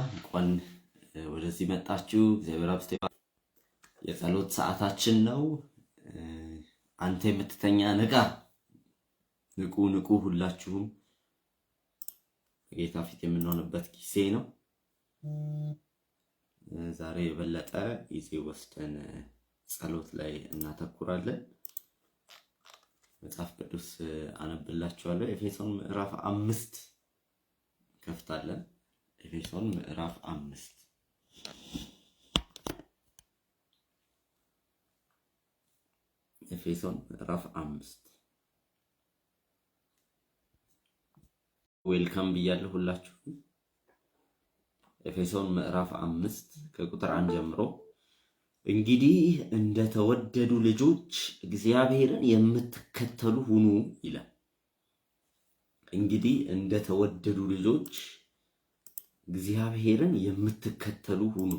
እንኳን ወደዚህ መጣችሁ። እግዚአብሔር አብስቴ የጸሎት ሰዓታችን ነው። አንተ የምትተኛ ንቃ፣ ንቁ ንቁ፣ ሁላችሁም ጌታ ፊት የምንሆንበት ጊዜ ነው። ዛሬ የበለጠ ጊዜ ወስደን ጸሎት ላይ እናተኩራለን። መጽሐፍ ቅዱስ አነብላችኋለሁ። ኤፌሶን ምዕራፍ 5 ከፍታለን። ኤፌሶን ምዕራፍ 5 ኤፌሶን ምዕራፍ 5 ዌልካም ብያለሁ ሁላችሁ። ኤፌሶን ምዕራፍ 5 ከቁጥር 1 ጀምሮ እንግዲህ እንደተወደዱ ልጆች እግዚአብሔርን የምትከተሉ ሁኑ ይላል። እንግዲህ እንደተወደዱ ልጆች እግዚአብሔርን የምትከተሉ ሁኑ።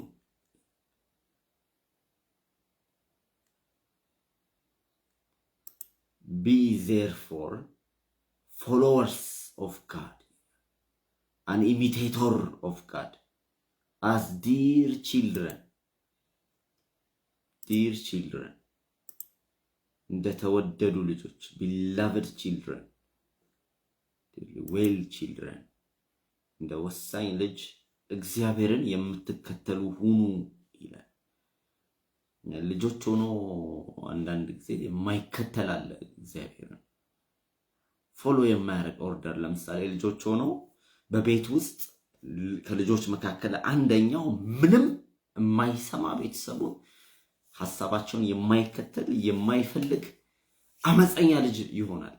Be therefore followers of God, an imitator of God, as dear children, እንደተወደዱ ልጆች, beloved children, well children, እንደ ወሳኝ ልጅ እግዚአብሔርን የምትከተሉ ሁኑ ይላል። ልጆች ሆኖ አንዳንድ ጊዜ የማይከተል አለ እግዚአብሔርን ፎሎ የማያደርግ ኦርደር። ለምሳሌ ልጆች ሆኖ በቤት ውስጥ ከልጆች መካከል አንደኛው ምንም የማይሰማ ቤተሰቡን ሐሳባቸውን የማይከተል የማይፈልግ አመፀኛ ልጅ ይሆናል።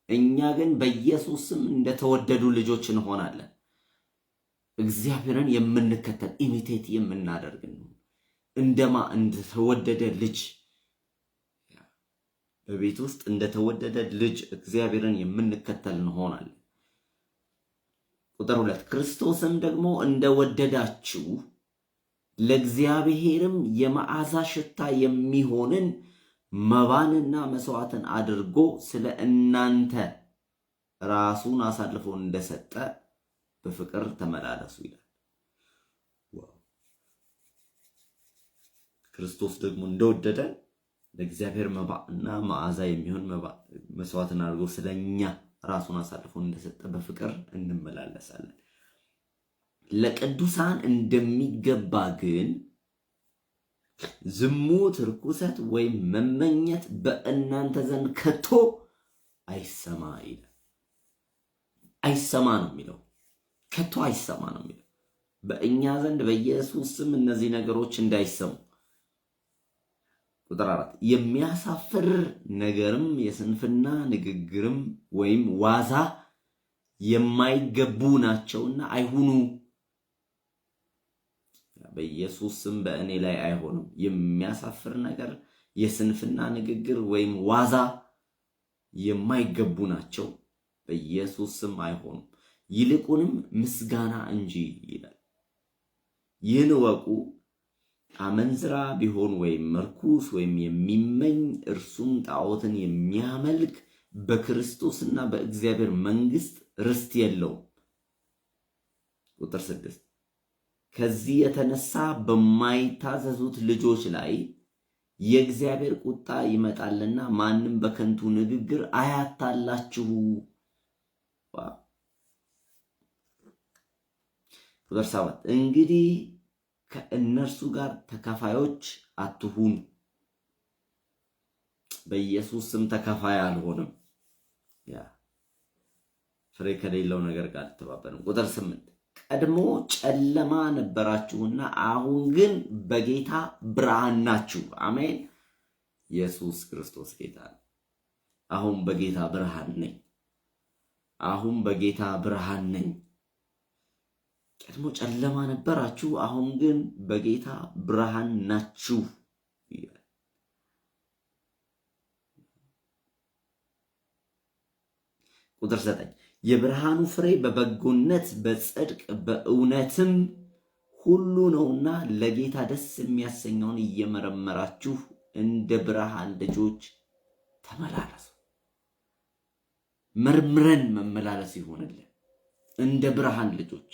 እኛ ግን በኢየሱስ ስም እንደተወደዱ ልጆች እንሆናለን። እግዚአብሔርን የምንከተል ኢሚቴት የምናደርግ ነው። እንደተወደደ ልጅ በቤት ውስጥ እንደተወደደ ልጅ እግዚአብሔርን የምንከተል እንሆናለን። ቁጥር 2 ክርስቶስም ደግሞ እንደወደዳችሁ ለእግዚአብሔርም የመዓዛ ሽታ የሚሆንን መባንና መስዋዕትን አድርጎ ስለ እናንተ ራሱን አሳልፎ እንደሰጠ በፍቅር ተመላለሱ ይላል። ክርስቶስ ደግሞ እንደወደደ ለእግዚአብሔር መባና መዓዛ የሚሆን መስዋዕትን አድርጎ ስለኛ ራሱን አሳልፎ እንደሰጠ በፍቅር እንመላለሳለን። ለቅዱሳን እንደሚገባ ግን ዝሙት፣ ርኩሰት ወይም መመኘት በእናንተ ዘንድ ከቶ አይሰማ ይላል። አይሰማ ነው የሚለው፣ ከቶ አይሰማ ነው የሚለው። በእኛ ዘንድ በኢየሱስ ስም እነዚህ ነገሮች እንዳይሰሙ። ቁጥር 4 የሚያሳፍር ነገርም የስንፍና ንግግርም ወይም ዋዛ የማይገቡ ናቸውና አይሁኑ። በኢየሱስ ስም በእኔ ላይ አይሆንም። የሚያሳፍር ነገር የስንፍና ንግግር ወይም ዋዛ የማይገቡ ናቸው። በኢየሱስ ስም አይሆኑም። ይልቁንም ምስጋና እንጂ ይላል። ይህን ወቁ፣ አመንዝራ ቢሆን ወይም መርኩስ ወይም የሚመኝ እርሱም ጣዖትን የሚያመልክ በክርስቶስና በእግዚአብሔር መንግስት ርስት የለውም። ቁጥር 6 ከዚህ የተነሳ በማይታዘዙት ልጆች ላይ የእግዚአብሔር ቁጣ ይመጣልና ማንም በከንቱ ንግግር አያታላችሁ። ቁጥር 7 እንግዲህ ከእነርሱ ጋር ተካፋዮች አትሁኑ። በኢየሱስ ስም ተካፋይ አልሆንም። ፍሬ ከሌለው ነገር ጋር ተባበረን። ቁጥር 8 ቀድሞ ጨለማ ነበራችሁና አሁን ግን በጌታ ብርሃን ናችሁ። አሜን። ኢየሱስ ክርስቶስ ጌታ ነው። አሁን በጌታ ብርሃን ነኝ። አሁን በጌታ ብርሃን ነኝ። ቀድሞ ጨለማ ነበራችሁ፣ አሁን ግን በጌታ ብርሃን ናችሁ። ቁጥር 9 የብርሃኑ ፍሬ በበጎነት በጽድቅ በእውነትም ሁሉ ነውና ለጌታ ደስ የሚያሰኘውን እየመረመራችሁ እንደ ብርሃን ልጆች ተመላለሱ። መርምረን መመላለስ ይሆንልን እንደ ብርሃን ልጆች።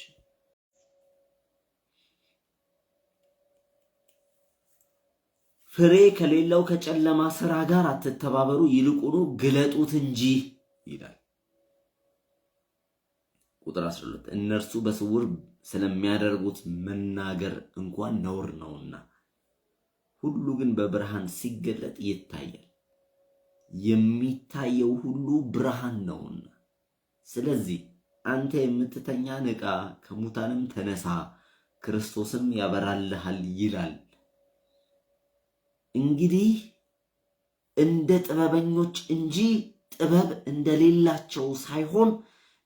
ፍሬ ከሌለው ከጨለማ ሥራ ጋር አትተባበሩ፣ ይልቁኑ ግለጡት እንጂ ይላል። ቁጥር 12 እነርሱ በስውር ስለሚያደርጉት መናገር እንኳን ነውር ነውና ሁሉ ግን በብርሃን ሲገለጥ ይታያል። የሚታየው ሁሉ ብርሃን ነውና። ስለዚህ አንተ የምትተኛ ንቃ፣ ከሙታንም ተነሳ፣ ክርስቶስም ያበራልሃል ይላል። እንግዲህ እንደ ጥበበኞች እንጂ ጥበብ እንደሌላቸው ሳይሆን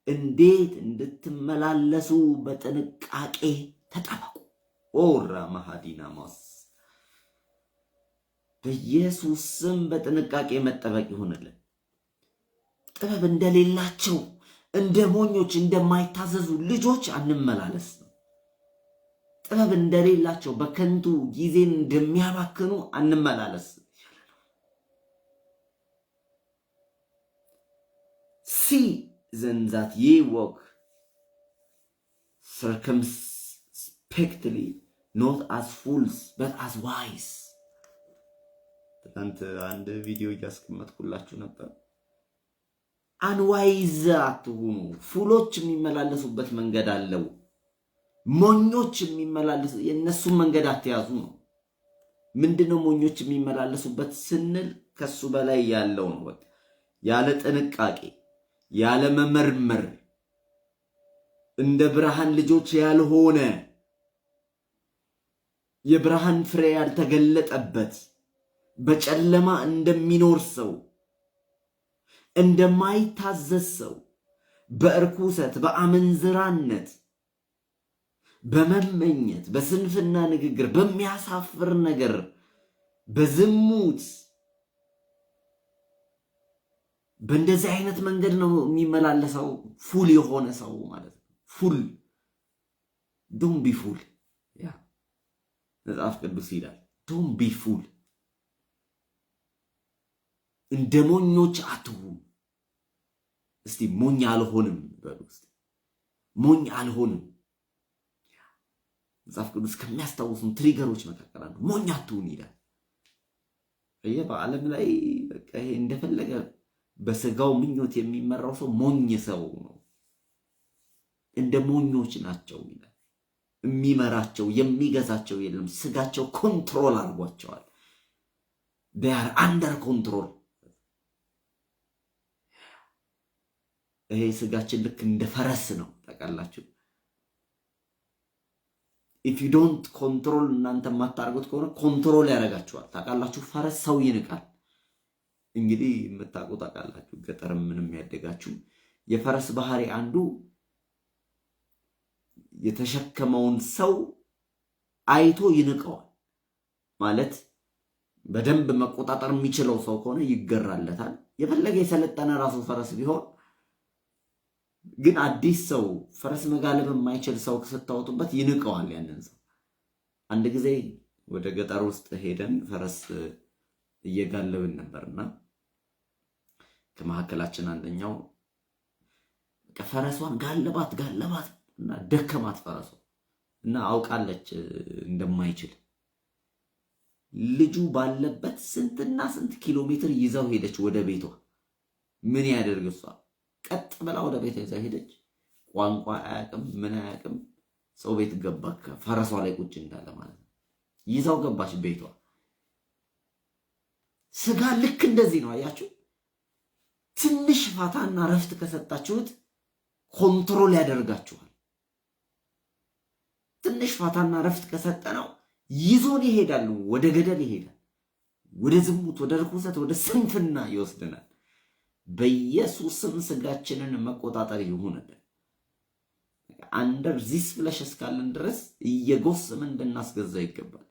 እንዴት እንድትመላለሱ በጥንቃቄ ተጠበቁ። ኦራ ማሃዲናማስ በኢየሱስ ስም በጥንቃቄ መጠበቅ ይሆንልን። ጥበብ እንደሌላቸው እንደ ሞኞች እንደማይታዘዙ ልጆች አንመላለስ። ጥበብ እንደሌላቸው በከንቱ ጊዜን እንደሚያባክኑ አንመላለስ። See then that ye walk circumspectly, not as fools, but as wise. ትናንት አንድ ቪዲዮ እያስቀመጥኩላችሁ ነበር። አንዋይዝ አትሁኑ። ፉሎች የሚመላለሱበት መንገድ አለው። ሞኞች የሚመላለሱ የነሱን መንገድ አትያዙ ነው። ምንድነው ሞኞች የሚመላለሱበት ስንል ከሱ በላይ ያለው ነው። በቃ ያለ ጥንቃቄ ያለ መመርመር እንደ ብርሃን ልጆች ያልሆነ የብርሃን ፍሬ ያልተገለጠበት በጨለማ እንደሚኖር ሰው እንደማይታዘዝ ሰው በእርኩሰት በአመንዝራነት በመመኘት በስንፍና ንግግር በሚያሳፍር ነገር በዝሙት በእንደዚህ አይነት መንገድ ነው የሚመላለሰው ፉል የሆነ ሰው ማለት ነው። ፉል ዶንት ቢ ፉል ያ መጽሐፍ ቅዱስ ይላል ዶንት ቢ ፉል። እንደ ሞኞች አትሁኑ። እስቲ ሞኝ አልሆንም በሉ። እስቲ ሞኝ አልሆንም። መጽሐፍ ቅዱስ ከሚያስታውሱን ትሪገሮች መካከል አንዱ ሞኝ አትሁን ይላል። በዓለም ላይ በቃ ይሄ እንደፈለገ በስጋው ምኞት የሚመራው ሰው ሞኝ ሰው ነው። እንደ ሞኞች ናቸው ይላል። የሚመራቸው የሚገዛቸው የለም። ስጋቸው ኮንትሮል አድርጓቸዋል። they are under control። ይሄ ስጋችን ልክ እንደ ፈረስ ነው ታውቃላችሁ። if you don't control እናንተ ማታርጉት ከሆነ ኮንትሮል ያደርጋችኋል ታውቃላችሁ። ፈረስ ሰው ይንቃል። እንግዲህ የምታውቁት ታውቃላችሁ። ገጠርም ምንም ያደጋችሁ የፈረስ ባህሪ አንዱ የተሸከመውን ሰው አይቶ ይንቀዋል። ማለት በደንብ መቆጣጠር የሚችለው ሰው ከሆነ ይገራለታል። የፈለገ የሰለጠነ ራሱ ፈረስ ቢሆን ግን አዲስ ሰው ፈረስ መጋለብ የማይችል ሰው ስታወጡበት ይንቀዋል ያንን ሰው። አንድ ጊዜ ወደ ገጠር ውስጥ ሄደን ፈረስ እየጋለብን ነበርና ከመካከላችን አንደኛው ፈረሷን ጋለባት እና ደከማት ፈረሷ እና አውቃለች እንደማይችል። ልጁ ባለበት ስንትና ስንት ኪሎ ሜትር ይዛው ሄደች ወደ ቤቷ። ምን ያደርግ እሷ ቀጥ ብላ ወደ ቤቷ ይዛው ሄደች። ቋንቋ አያውቅም ምን አያውቅም። ሰው ቤት ገባ። ፈረሷ ላይ ቁጭ እንዳለ ማለት ነው። ይዛው ገባች ቤቷ። ስጋ ልክ እንደዚህ ነው። አያችሁ፣ ትንሽ ፋታና ረፍት ከሰጣችሁት ኮንትሮል ያደርጋችኋል። ትንሽ ፋታና ረፍት ከሰጠነው ይዞን ይሄዳል፣ ወደ ገደል ይሄዳል፣ ወደ ዝሙት፣ ወደ ርኩሰት፣ ወደ ስንፍና ይወስደናል። በኢየሱስም ስጋችንን መቆጣጠር ይሁንልን። አንደር ዚስ ፍለሽ እስካለን ድረስ እየጎሰምን ልናስገዛው ይገባል።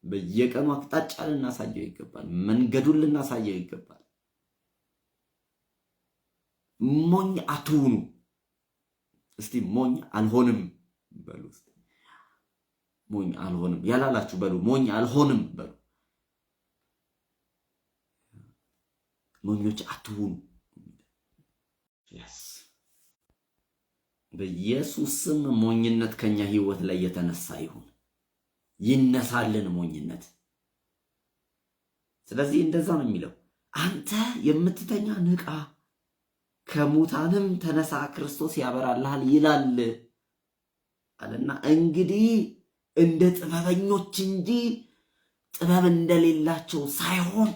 በየቀኑ አቅጣጫ ልናሳየው ይገባል። መንገዱን ልናሳየው ይገባል። ሞኝ አትሁኑ። እስቲ ሞኝ አልሆንም በሉ። እስቲ ሞኝ አልሆንም ያላላችሁ በሉ። ሞኝ አልሆንም በሉ። ሞኞች አትሁኑ። በኢየሱስ ስም ሞኝነት ከኛ ህይወት ላይ የተነሳ ይሁን። ይነሳልን ሞኝነት። ስለዚህ እንደዛ ነው የሚለው። አንተ የምትተኛ ንቃ፣ ከሙታንም ተነሳ፣ ክርስቶስ ያበራልሃል ይላል አለና እንግዲህ እንደ ጥበበኞች እንጂ ጥበብ እንደሌላቸው ሳይሆን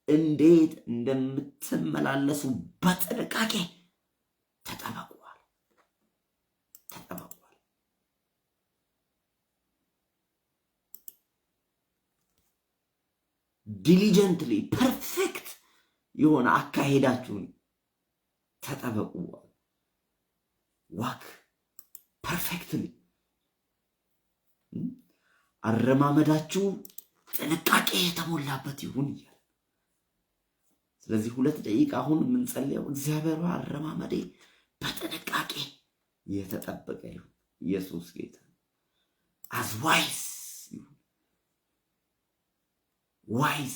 እንዴት እንደምትመላለሱ በጥንቃቄ ተጠበቁ። ዲሊጀንትሊ ፐርፌክት የሆነ አካሄዳችሁን ተጠበቁ። ዋክ ፐርፌክትሊ አረማመዳችሁ ጥንቃቄ የተሞላበት ይሁን ይላል። ስለዚህ 2 ደቂቃ አሁን የምንጸልየው እግዚአብሔር አረማመዴ በጥንቃቄ የተጠበቀ ይሁን። ኢየሱስ ጌታ as ዋይዝ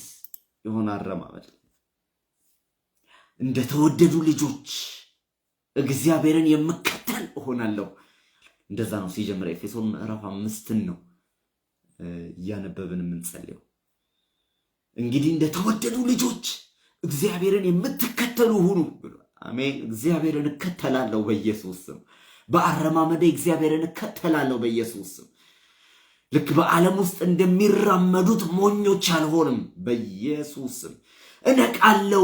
የሆነ አረማመድ እንደተወደዱ ልጆች እግዚአብሔርን የምከተል እሆናለሁ። እንደዛ ነው ሲጀምር ኤፌሶን ምዕራፍ 5 ነው እያነበብን የምንጸልየው። እንግዲህ እንደተወደዱ ልጆች እግዚአብሔርን የምትከተሉ ሁኑ ብሎ አሜን። እግዚአብሔርን እከተላለሁ በኢየሱስ ስም። በአረማመዴ እግዚአብሔርን እከተላለሁ በኢየሱስ ስም። ልክ በዓለም ውስጥ እንደሚራመዱት ሞኞች አልሆንም በኢየሱስ ስም። እነቃለሁ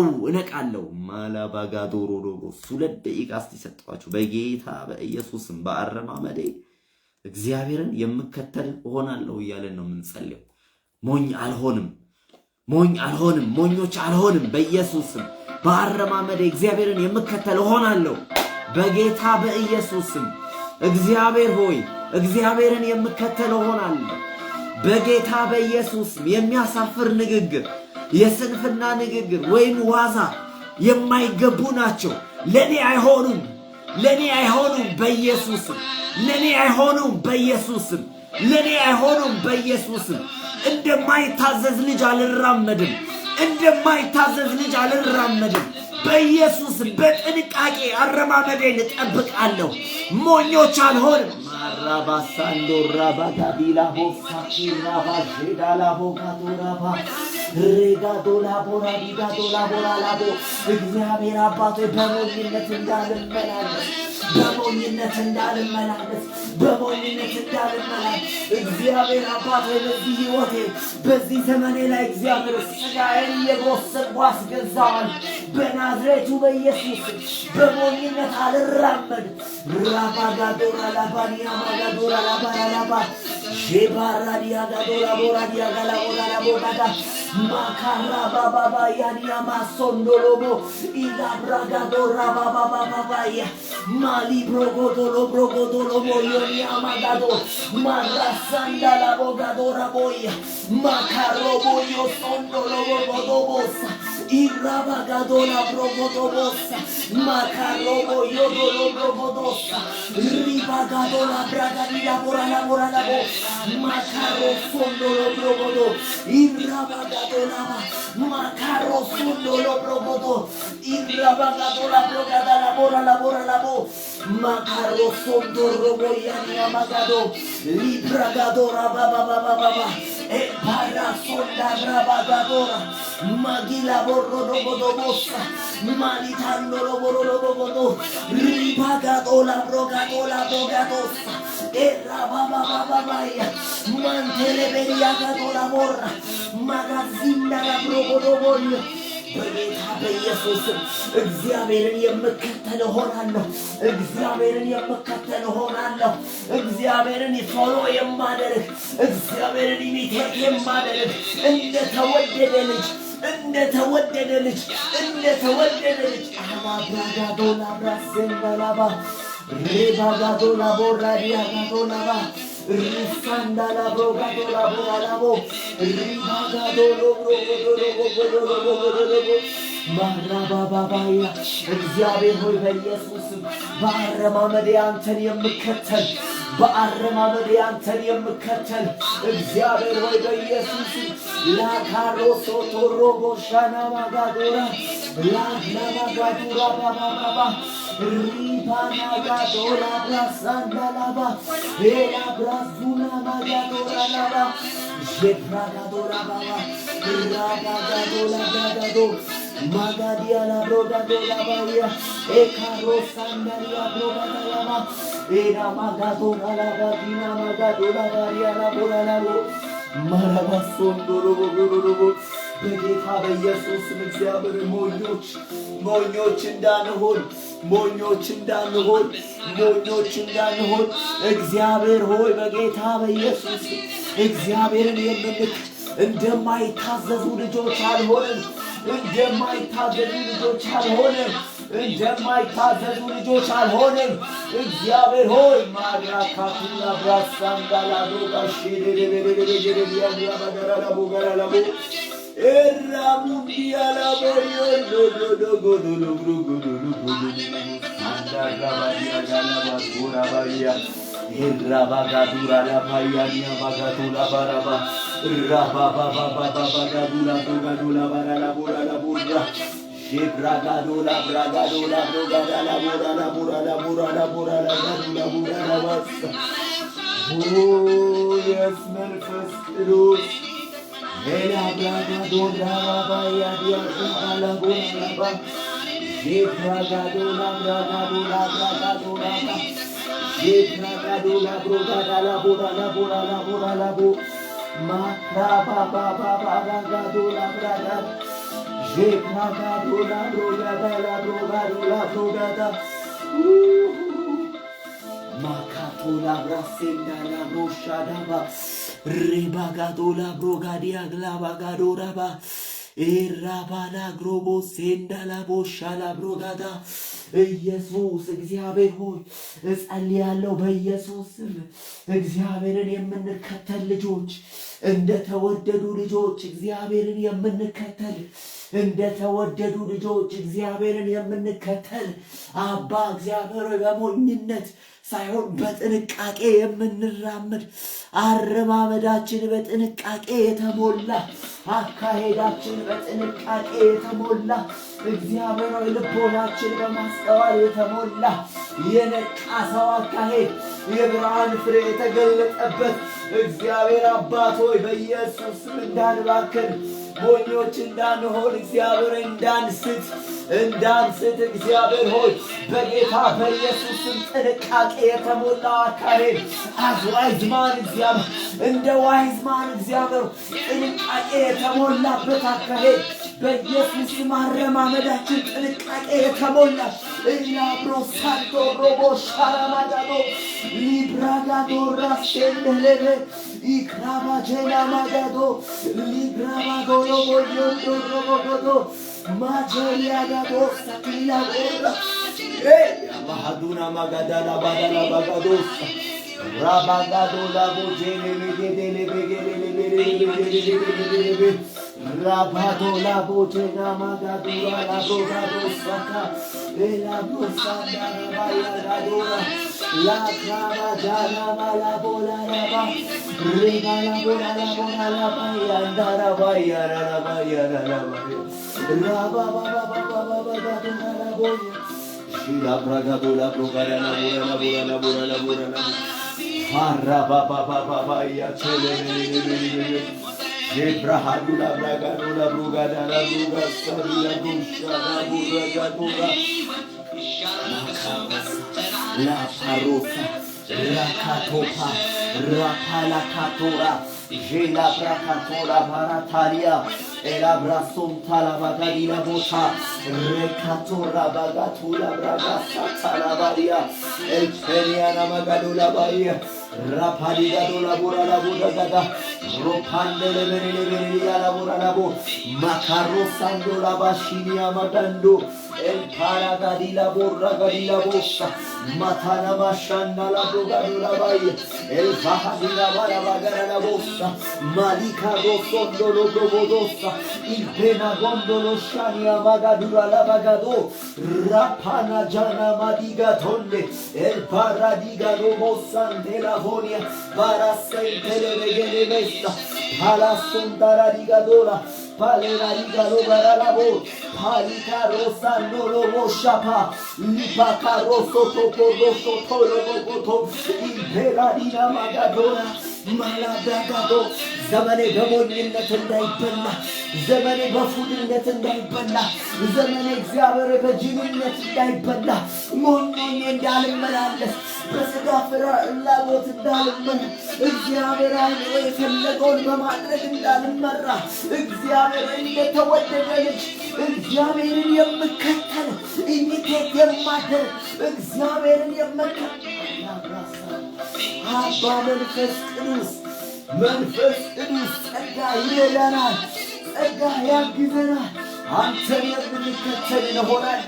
ማላባጋዶሮ ዶሮ 2 ደቂቃ እስቲ በጌታ በኢየሱስ ስም። በአረማመዴ እግዚአብሔርን የምከተል እሆናለሁ እያለን ነው የምንጸልየው። ሞኞች አልሆንም በኢየሱስ ስም። በአረማመዴ እግዚአብሔርን የምከተል እሆናለሁ በጌታ በኢየሱስ ስም። እግዚአብሔር ሆይ እግዚአብሔርን የምከተል እሆናለሁ በጌታ በኢየሱስ ስም። የሚያሳፍር ንግግር፣ የስንፍና ንግግር ወይም ዋዛ የማይገቡ ናቸው። ለኔ አይሆኑም በኢየሱስ ስም። ለኔ አይሆኑም በኢየሱስ ስም። እንደማይታዘዝ ልጅ አልራመድም በኢየሱስ በጥንቃቄ አረማመዴን እጠብቃለሁ። ሞኞች አልሆንም። ማራባሳንዶ ራባጋዲላ ቦሳኪ ራባጄዳላ ቦጋዶራባ ሬጋዶላ ቦራዲጋ ዶላ ቦራላቦ እግዚአብሔር አባቶ በሞኝነት እንዳልመላለስ እግዚአብሔር አባቶ በዚህ ሕይወቴ በዚህ ዘመኔ ላይ እግዚአብሔር ስጋዬን እየጎሰምኩ አስገዛዋል። በናዝሬቱ በኢየሱስ በሞኝነት አልራመድ። ራባጋዶራ ላባኒያ ማጋዶራ ላባራላባ ሼባራዲያ ጋዶራ ቦራዲያ ጋላቦራ ላቦጋዳ ማካራ ባባባ ያኒያ ማሶንዶሎቦ ኢላብራጋዶራ ባባባባያ ማሊ ብሮጎዶሎ ሞዮኒያ ማጋዶ ማራሳንዳላ ቦጋዶራ ቦያ ማካሮቦ ዮሶንዶሎቦ ቦዶቦሳ ኢራባጋዶላ ብሮጎዶቦሳ ማካሮቦ ዮዶሎ ብሮጎዶሳ ሪባጋዶላ ብራጋዲላ ቦራላቦራላቦ ማካሮ ሶንዶሎ ብሮጎዶ ኢራባጋዶላ ማካሮ ሶንዶሎ ብሮጎዶ ኢራባጋዶላ ብሮጋዳላ ቦራላቦራላቦ ማካሮ ሶንዶሎ ቦያኒያ ማጋዶ ሊብራጋዶራ ባባባባባ ኤፓራ ሶንዳራ ባጋዶራ ማጊላ ቦሮዶቦዶቦሳ ማሊታንዶሎ ቦሮዶቦዶ ሪባጋዶላ ብሮጋዶላ ቦጋዶሳ ኤራባባባባያ ማንቴሌቤሪያ ጋዶላ ቦራ ማጋዚንዳላ ብሮጎዶቦዮ በጌታ በኢየሱስ እግዚአብሔርን የምከተል ሆናለሁ። እግዚአብሔርን ፎሎ የማደርግ እግዚአብሔርን ኢሚቴት የማደርግ እንደተወደደ ልጅ አባጋዶላ ብራሴንዳላባ ሬባጋዶላ ቦራዲያ ጋዶላባ ሪሳንዳላ ብሮጋዶላ ቦራላቦ ሪባጋዶሎ ብሮጎዶሎ ማራባባባያ እግዚአብሔር ሆይ በኢየሱስ በአረማመዴ አንተን የምከተል እግዚአብሔር ሆይ በኢየሱስ ላካሮሶ ቶሮቦ ሻና ማጋዶራ ላግና ማጋዱራ ባባባባ ሪባ Ipanagadora brasandalaba. Ela brazuna magadora laba. Jepragadora baba. Rabagadora bragado. Magadia la brogadora baya. Ekaro sandalia brogadalaba. Ela magadora laba. Dina magadora baya la boralabo. Marabasondoro bogoro. በጌታ በኢየሱስ ስም እግዚአብሔር ሞኞች እንዳንሆን እግዚአብሔር ሆይ በጌታ በኢየሱስ እግዚአብሔርን የምንክ እንደማይታዘዙ ልጆች አልሆንም። እግዚአብሔር ሆይ ማራካቱና ብራሳንዳላ ዶጋሽዴ Era mundiala boyo do anda rabadia gala basura baya era bagadura la baya nia bagadura baraba rababa bagadura bagadura barala burala burra shebragadula bragadula brogadala burala burala basa. Oh yes, manifest Lord. Ela braga dora baya dia ala bola je braga dora braga je braga dora braga la bola makra baba braga dora braga je braga dora braga makatola brasenda la roshadaba Rebagadola brogadia glavagadoraba Erabana grobo senda la boshala brogada ኢየሱስ እግዚአብሔር ሆይ እጸልያለሁ በኢየሱስ ስም እግዚአብሔርን የምንከተል ልጆች እንደተወደዱ ልጆች እግዚአብሔርን የምንከተል አባ እግዚአብሔር በሞኝነት ሳይሆን በጥንቃቄ የምንራመድ አረማመዳችን በጥንቃቄ የተሞላ አካሄዳችን በጥንቃቄ የተሞላ እግዚአብሔር ልቦናችን በማስተዋል የተሞላ የነቃ ሰው አካሄድ የብርሃን ፍሬ የተገለጠበት እግዚአብሔር አባት ሆይ በኢየሱስ ስም እንዳንባክን ሞኞች እንዳንሆን እግዚአብሔር እንዳንስት እግዚአብሔር ሆይ በጌታ በኢየሱስ ስም ጥንቃቄ የተሞላ አካሄድ አዝዋይዝማን እግዚአብሔር እንደ ዋይዝማን እግዚአብሔር ጥንቃቄ የተሞላበት አካሄድ በኢየሱስ ስም አረማመዳችን ጥንቃቄ የተሞላ ኢላብሮ ሳንቶ ሮቦ ሻራማዳዶ ሊብራጋዶ ራስቴለሌ ኢክራባጀና ማጋዶ ሊብራባዶ ሮቦ ማጀሪያጋዶ ሳኪላ ቦራ ማሃዱና ማጋዳላ ባዳላ ባጋዶ ራባጋዶ ላቦጄኔ ሜጌዴሌ ቤጌሌ Rabato la botena magadura la brogado saka la brosanda baya radora la crava jana mala bola raba rega la bola baya ndara baya raba raba baba gaduna la boya shila bragado la brogada la bola haraba baba ya chele Jebrahadula bragadula brugadala brugasarila brushada buragadula la parosa la katopa rapala katora jela brakatora baratalia ela brason tala bagadila bota rekatora bagatula bragasata la baria el feriana magadula baia rapaliga dola bura la budagada ropandele beri la bura la bo makaro sando la bashinia magando el paragadila borra gadila bossa matana mashanda la bugadula bai el fahadila bara bagara la bossa malika rosondo lo gobodossa il pena gondolo shania magadula la bagado rapana jana madiga tonde el paradiga robossa della vonia para sentele regele mesta ala sondara digadora Palerarigalo baralabo, Palicaro sandolo moshapa, Lipacaro soto rosso toro Imperadina magadora, Malabragado, Zamane በሞኝነት እንዳይበላ ዘመኔ በፉድነት እንዳይበላ ዘመኔ እግዚአብሔር በጅምነት እንዳይበላ ሞኞኝ እንዳልመላለስ በስጋ ፍላጎት እንዳልመራ እግዚአብሔር የፈለገውን በማድረግ እንዳልመራ እግዚአብሔር እንደተወደደ ልጅ እግዚአብሔርን የምከተል ኢሚቴት የማደርግ እግዚአብሔርን የምከተል አባ መንፈስ ቅዱስ ጸጋ ይረዳናል፣ ጸጋ ያግዘናል። አንተን የምንከተል እንሆናል።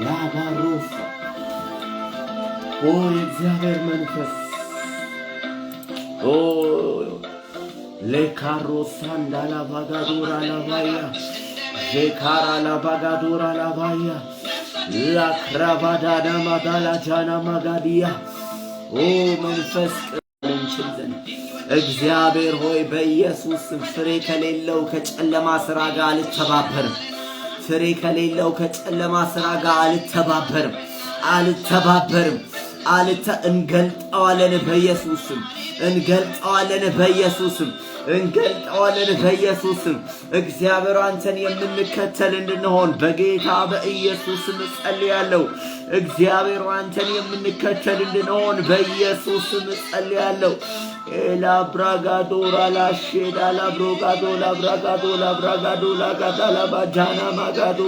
ላባሮፍ እግዚአብሔር መንፈስ ሌካሮሳ እንዳላባጋዶራ ላባያ ዤካራ ላባጋዶራ ላባያ ላክራባዳና ማዳላጃና ማጋዲያ መንፈስ ቅዱስ እግዚአብሔር ሆይ በኢየሱስ ፍሬ ከሌለው ከጨለማ ሥራ ጋር አልተባበርም። ፍሬ ከሌለው ከጨለማ ሥራ ጋር አልተባበርም። እንገልጠዋለን በኢየሱስም እንገልጠዋለን። እግዚአብሔር አንተን የምንከተል እንድንሆን በጌታ በኢየሱስም ጸልያለሁ። እግዚአብሔር አንተን የምንከተል እንድንሆን በኢየሱስም ጸልያለሁ። ኤላብራጋዶ ራላሼዳ ላብሮጋዶ ላብራጋዶ ላብራጋዶ ላጋዳ ላባጃና ማጋዶ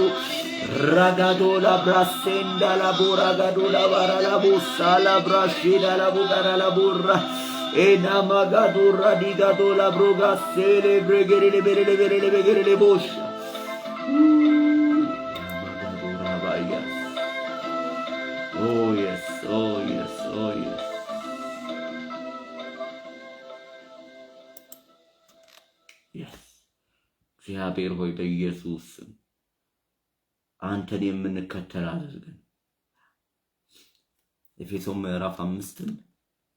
ራጋዶ ላብራሴንዳ ላቦራጋዶ ላባራላቦሳ ላብራሼዳ ላቦጋራ ላቦራ Ena magadura digadola broga sele bregere bere bosha. Magadura baya. Oh yes. Yes. እግዚአብሔር ሆይ በኢየሱስ አንተን የምንከተል አድርገን። ኤፌሶን ምዕራፍ 5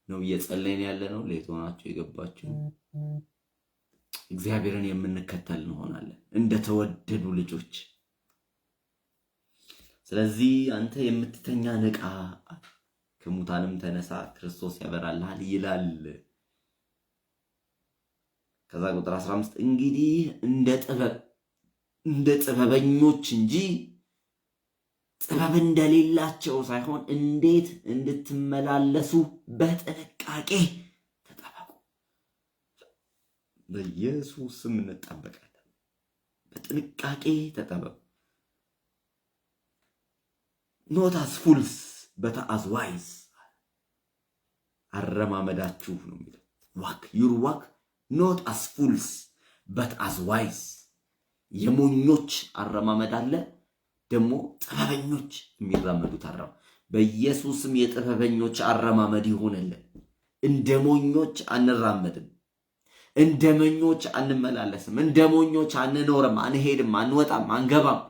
ነው እየጸለይን ያለነው። ለየቶናችሁ የገባችሁ እግዚአብሔርን የምንከተል እንሆናለን እንደተወደዱ ልጆች። ስለዚህ አንተ የምትተኛ ንቃ፣ ከሙታንም ተነሳ፣ ክርስቶስ ያበራልሃል ይላል። ከዛ ቁጥር 15 እንግዲህ እንደ ጥበበኞች እንጂ ጥበብ እንደሌላቸው ሳይሆን እንዴት እንድትመላለሱ በጥንቃቄ ተጠበቁ። በኢየሱስም እንጠበቃለን። በጥንቃቄ ተጠበቁ። not as fools but as wise። አረማመዳችሁ ነው የሚለው your walk not as fools but as wise። የሞኞች አረማመድ አለ፣ ደግሞ ጥበበኞች የሚራመዱት አረማ። በኢየሱስም የጥበበኞች አረማመድ ይሆንልን። እንደ ሞኞች አንራመድም፣ እንደ ሞኞች አንመላለስም፣ እንደ ሞኞች አንኖርም፣ አንሄድም፣ አንወጣም፣ አንገባም።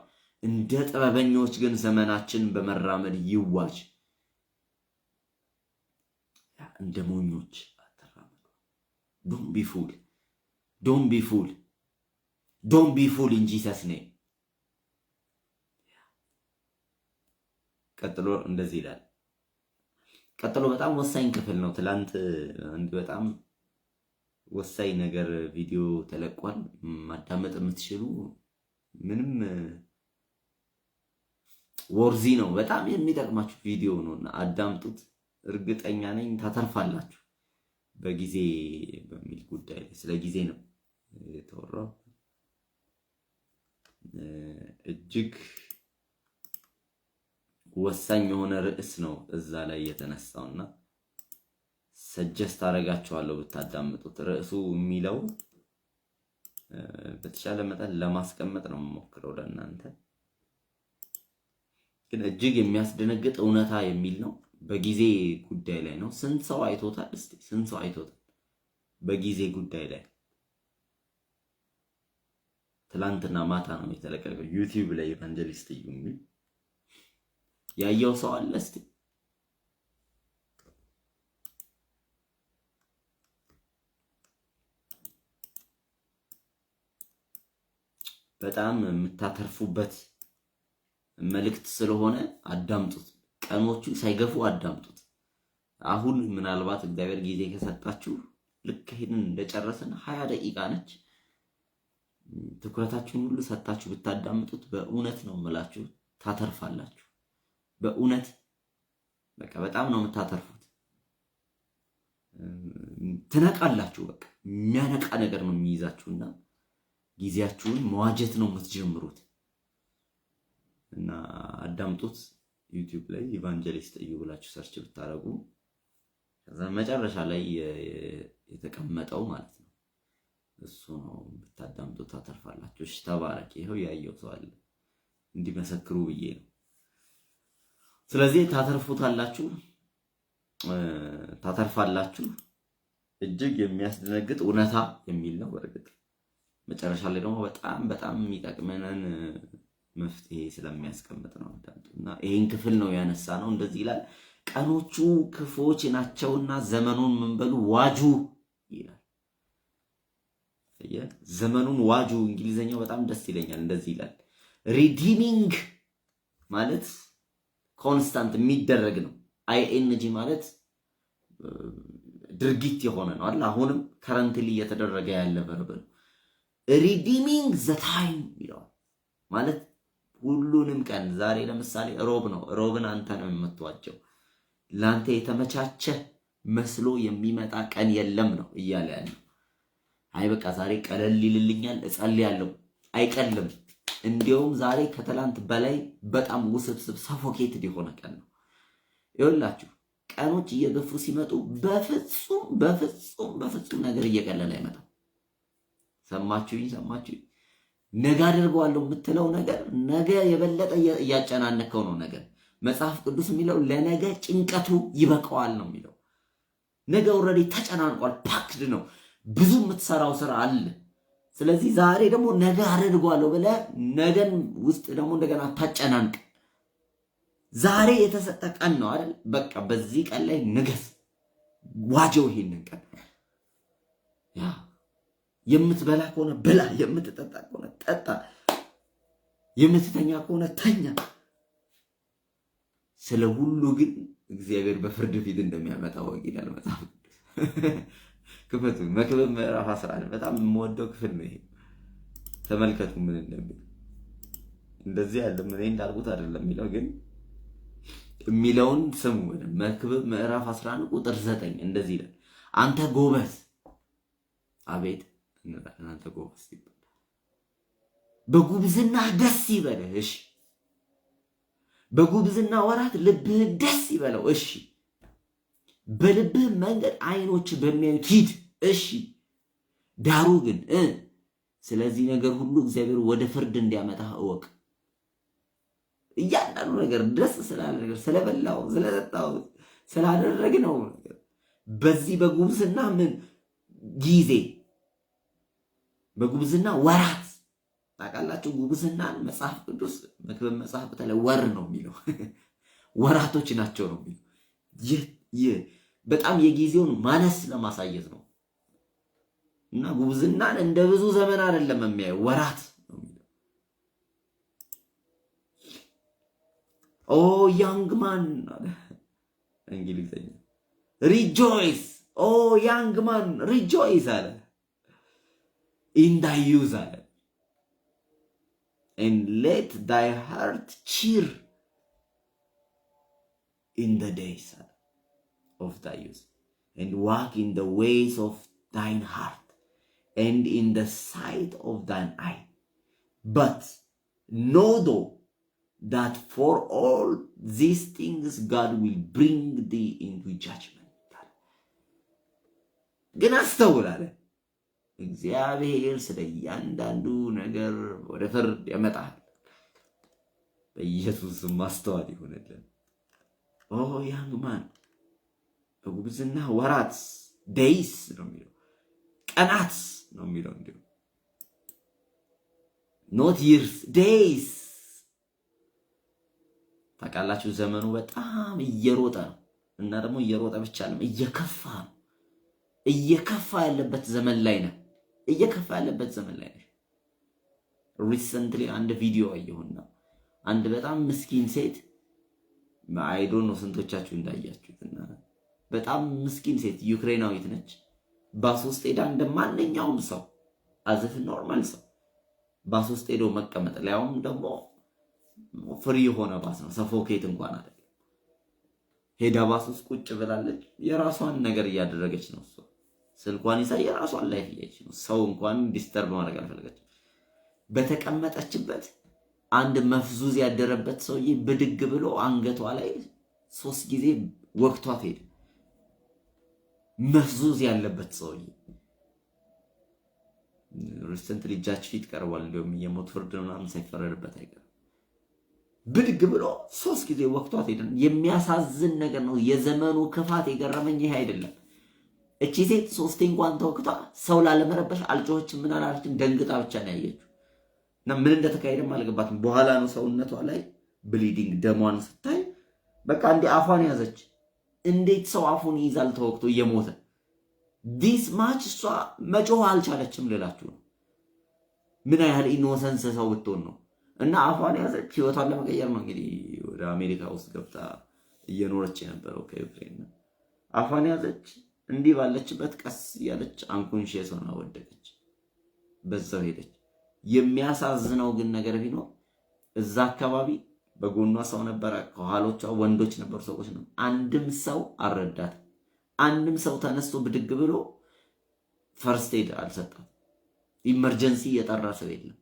እንደ ጥበበኞች ግን ዘመናችን በመራመድ ይዋጅ። እንደ ሞኞች አትራመዱ። don't be fool in Jesus name። ቀጥሎ እንደዚህ ይላል። ቀጥሎ በጣም ወሳኝ ክፍል ነው። ትላንት አንድ በጣም ወሳኝ ነገር ቪዲዮ ተለቋል። ማዳመጥ የምትችሉ ምንም ወርዚ ነው፣ በጣም የሚጠቅማችሁ ቪዲዮ ነውና አዳምጡት። እርግጠኛ ነኝ ታተርፋላችሁ። በጊዜ በሚል ጉዳይ ስለ ጊዜ ነው የተወራው። እጅግ ወሳኝ የሆነ ርዕስ ነው እዛ ላይ የተነሳውና ሰጀስት አደርጋችኋለሁ ብታዳምጡት። ርዕሱ የሚለው በተሻለ መጠን ለማስቀመጥ ነው የምሞክረው ለእናንተ፣ ግን እጅግ የሚያስደነግጥ እውነታ የሚል ነው። በጊዜ ጉዳይ ላይ ነው። ስንት ሰው አይቶታል? እስቲ ስንት ሰው አይቶታል በጊዜ ጉዳይ ላይ? ትላንትና ማታ ነው የተለቀቀው ዩቲዩብ ላይ ኢቫንጀሊስት እዩ የሚል ያየው ሰው አለ? እስቲ በጣም የምታተርፉበት መልእክት ስለሆነ አዳምጡት። ቀኖቹ ሳይገፉ አዳምጡት። አሁን ምናልባት እግዚአብሔር ጊዜ ከሰጣችሁ ልክ ይሄንን እንደጨረሰን 20 ደቂቃ ነች። ትኩረታችሁን ሁሉ ሰጣችሁ ብታዳምጡት በእውነት ነው የምላችሁ ታተርፋላችሁ። በእውነት በቃ በጣም ነው የምታተርፉት። ትነቃላችሁ። በቃ የሚያነቃ ነገር ነው የሚይዛችሁና ጊዜያችሁን መዋጀት ነው የምትጀምሩት። እና አዳምጡት። ዩቲዩብ ላይ ኢቫንጀሊስት እዩ ብላችሁ ሰርች ብታረጉ ከዛ መጨረሻ ላይ የተቀመጠው ማለት ነው እሱ ነው ብታዳምጡት ታተርፋላችሁ። እሺ ተባረክ። ይሄው ያየው ሰው አለ እንዲመሰክሩ ብዬ ነው። ስለዚህ ታተርፋላችሁ። እጅግ የሚያስደነግጥ እውነታ የሚል ነው። በርግጥ መጨረሻ ላይ ደግሞ በጣም የሚጠቅመንን መፍትሄ ስለሚያስቀምጥ ነው። እና ይሄን ክፍል ነው ያነሳ ነው። እንደዚህ ይላል፣ ቀኖቹ ክፉዎች ናቸውና ዘመኑን ምን በሉ ዋጁ ይላል። ዘመኑን ዋጁ። እንግሊዘኛው በጣም ደስ ይለኛል። እንደዚህ ይላል፣ ሪዲሚንግ ማለት ኮንስታንት የሚደረግ ነው። አይኤንጂ ማለት ድርጊት የሆነ ነው አይደል? አሁንም ከረንትሊ እየተደረገ ያለ ቨርብ ነው። ሪዲሚንግ ዘ ታይም ይላል ማለት ሁሉንም ቀን። ዛሬ ለምሳሌ ሮብ ነው። ሮብን አንተ ነው የምትዋጀው። ላንተ የተመቻቸ መስሎ የሚመጣ ቀን የለም ነው እያለ ያለው። አይ በቃ ዛሬ ቀለል ይልልኛል እጸልያለሁ፣ አይቀልም። እንዲያውም ዛሬ ከትላንት በላይ በጣም ውስብስብ ሰፎኬትድ የሆነ ቀን ነው። ይኸውላችሁ ቀኖች እየገፉ ሲመጡ በፍጹም ነገር እየቀለለ አይመጣም። ሰማችሁኝ? ነገ አድርገዋለሁ የምትለው ነገር ነገ የበለጠ እያጨናነከው ነው። ነገር መጽሐፍ ቅዱስ የሚለው ለነገ ጭንቀቱ ይበቃዋል ነው የሚለው። ነገ ኦልሬዲ ተጨናንቋል፣ ፓክድ ነው፣ ብዙ የምትሰራው ስራ አለ። ስለዚህ ዛሬ ደግሞ ነገ አድርገዋለሁ ብለህ ነገን ውስጥ ደግሞ እንደገና ታጨናንቅ። ዛሬ የተሰጠ ቀን ነው አይደል? በቃ በዚህ ቀን ላይ ንገስ፣ ዋጀው ይሄንን ቀን። ያ የምትበላ ከሆነ ብላ፣ የምትጠጣ ከሆነ ጠጣ፣ የምትተኛ ከሆነ ተኛ። ስለ ሁሉ ግን እግዚአብሔር በፍርድ ፊት እንደሚያመጣው ይላል መጽሐፍ ቅዱስ። ክፈቱ መክብብ ምዕራፍ 11 በጣም የምወደው ክፍል ነው ይሄ። ተመልከቱ ምን እንደሚል። እንደዚህ ያለ ምን እንዳልኩት አይደለም የሚለው ግን የሚለውን ስሙ። መክብብ ምዕራፍ 11 ቁጥር 9 እንደዚህ ይላል፣ አንተ ጎበዝ፣ አቤት እናንተ ጎበዝ ይባል፣ በጉብዝና ደስ ይበልህ። እሺ በጉብዝና ወራት ልብህ ደስ ይበለው። እሺ በልብህ መንገድ አይኖች በሚያዩት ሂድ። እሺ ዳሩ ግን ስለዚህ ነገር ሁሉ እግዚአብሔር ወደ ፍርድ እንዲያመጣህ እወቅ። እያንዳንዱ ነገር ደስ ስላለ ነገር ስለበላው ስለጠጣው ስላደረግነው ነገር በዚህ በጉብዝና ምን ጊዜ በጉብዝና ወራት ታውቃላችሁ። ጉብዝናን መጽሐፍ ቅዱስ መክብብ መጽሐፍ በተለይ ወር ነው የሚለው ወራቶች ናቸው ነው የሚለው። ይህ በጣም የጊዜውን ማነስ ለማሳየት ነው። እና ጉብዝናን እንደ ብዙ ዘመን አይደለም የሚያየው፣ ወራት ነው የሚለው። ኦ ያንግ ማን እንግሊዘኛ ሪጆይስ፣ ኦ ያንግ ማን ሪጆይስ አለ in thy youth አለ and let thy heart cheer in the days of thy youth and walk in the ways of thine heart and in the sight of thine eye, but know thou that for all these things God will bring thee into judgment. ግን አስተውል አለ እግዚአብሔር ስለ እያንዳንዱ ነገር ወደ ፍርድ ያመጣል። በኢየሱስ ማስተዋል ይሆንልን። ኦ ያንግ ማን በጉብዝና ወራት ዴይስ ነው የሚለው፣ ቀናት ነው የሚለው። እንዲሁ ኖት ይርስ ዴይስ። ታውቃላችሁ ዘመኑ በጣም እየሮጠ ነው። እና ደግሞ እየሮጠ ብቻ አይደለም እየከፋ ነው። እየከፋ ያለበት ዘመን ላይ ነው። እየከፋ ያለበት ዘመን ላይ ነው። ሪሰንትሊ አንድ ቪዲዮ አየሁና አንድ በጣም ምስኪን ሴት አይ ዶንት ኖ ስንቶቻችሁ እንዳያችሁትና በጣም ምስኪን ሴት ዩክሬናዊት ነች። ባስ ውስጥ ሄዳ እንደማንኛውም ሰው አዝፍ ኖርማል ሰው ባስ ውስጥ ሄዶ መቀመጥ ላይውም ደግሞ ፍሪ የሆነ ባስ ነው፣ ሰፎኬት እንኳን አይደለም። ሄዳ ባስ ውስጥ ቁጭ ብላለች። የራሷን ነገር እያደረገች ነው። እሷ ስልኳን ይዛ የራሷን ላይፍ እያየች ነው። ሰው እንኳን ዲስተርብ ማድረግ አልፈለገችም። በተቀመጠችበት አንድ መፍዙዝ ያደረበት ሰውዬ ብድግ ብሎ አንገቷ ላይ 3 ጊዜ ወቅቷት ሄደ። መፍዙዝ ያለበት ሰውዬ ሪሰንትሊ ጃጅ ፊት ቀርቧል። እንደውም የሞት ፍርድ ምናምን ሳይፈረድበት አይቀርም። ብድግ ብሎ 3 ጊዜ ወቅቷት ሄደ። የሚያሳዝን ነገር ነው። የዘመኑ ክፋት የገረመኝ ይሄ አይደለም። እቺ ሴት 3 እንኳን ተወቅቷ ሰው ላለመረበሽ አልጮኸችም፣ ምን አላለችም። ደንግጣ ብቻ ነው ያየችው እና ምን እንደተካሄደም አልገባትም። በኋላ ነው ሰውነቷ ላይ ብሊዲንግ ደሟን ስታይ በቃ እንዴ አፏን ያዘች። እንዴት ሰው አፉን ይዛል ተወቅቶ እየሞተ ዲስ ማች እሷ መጮህ አልቻለችም ልላችሁ ነው። ምን ያህል ኢኖሰንስ ሰው ብትሆን ነው። እና አፏን ያዘች። ህይወቷን ለመቀየር ነው እንግዲህ ወደ አሜሪካ ውስጥ ገብታ እየኖረች የነበረው ከዩክሬን። አፏን ያዘች። እንዲህ ባለችበት ቀስ ያለች አንኮንሺየስ ሆና ወደቀች። በዛው ሄደች። የሚያሳዝነው ግን ነገር ቢኖር እዛ አካባቢ በጎኗ ሰው ነበረ፣ ከኋሎቿ ወንዶች ነበሩ፣ ሰዎች ነው። አንድም ሰው አልረዳት። አንድም ሰው ተነስቶ ብድግ ብሎ ፈርስት ኤድ አልሰጣት። ኢመርጀንሲ የጠራ ሰው የለም።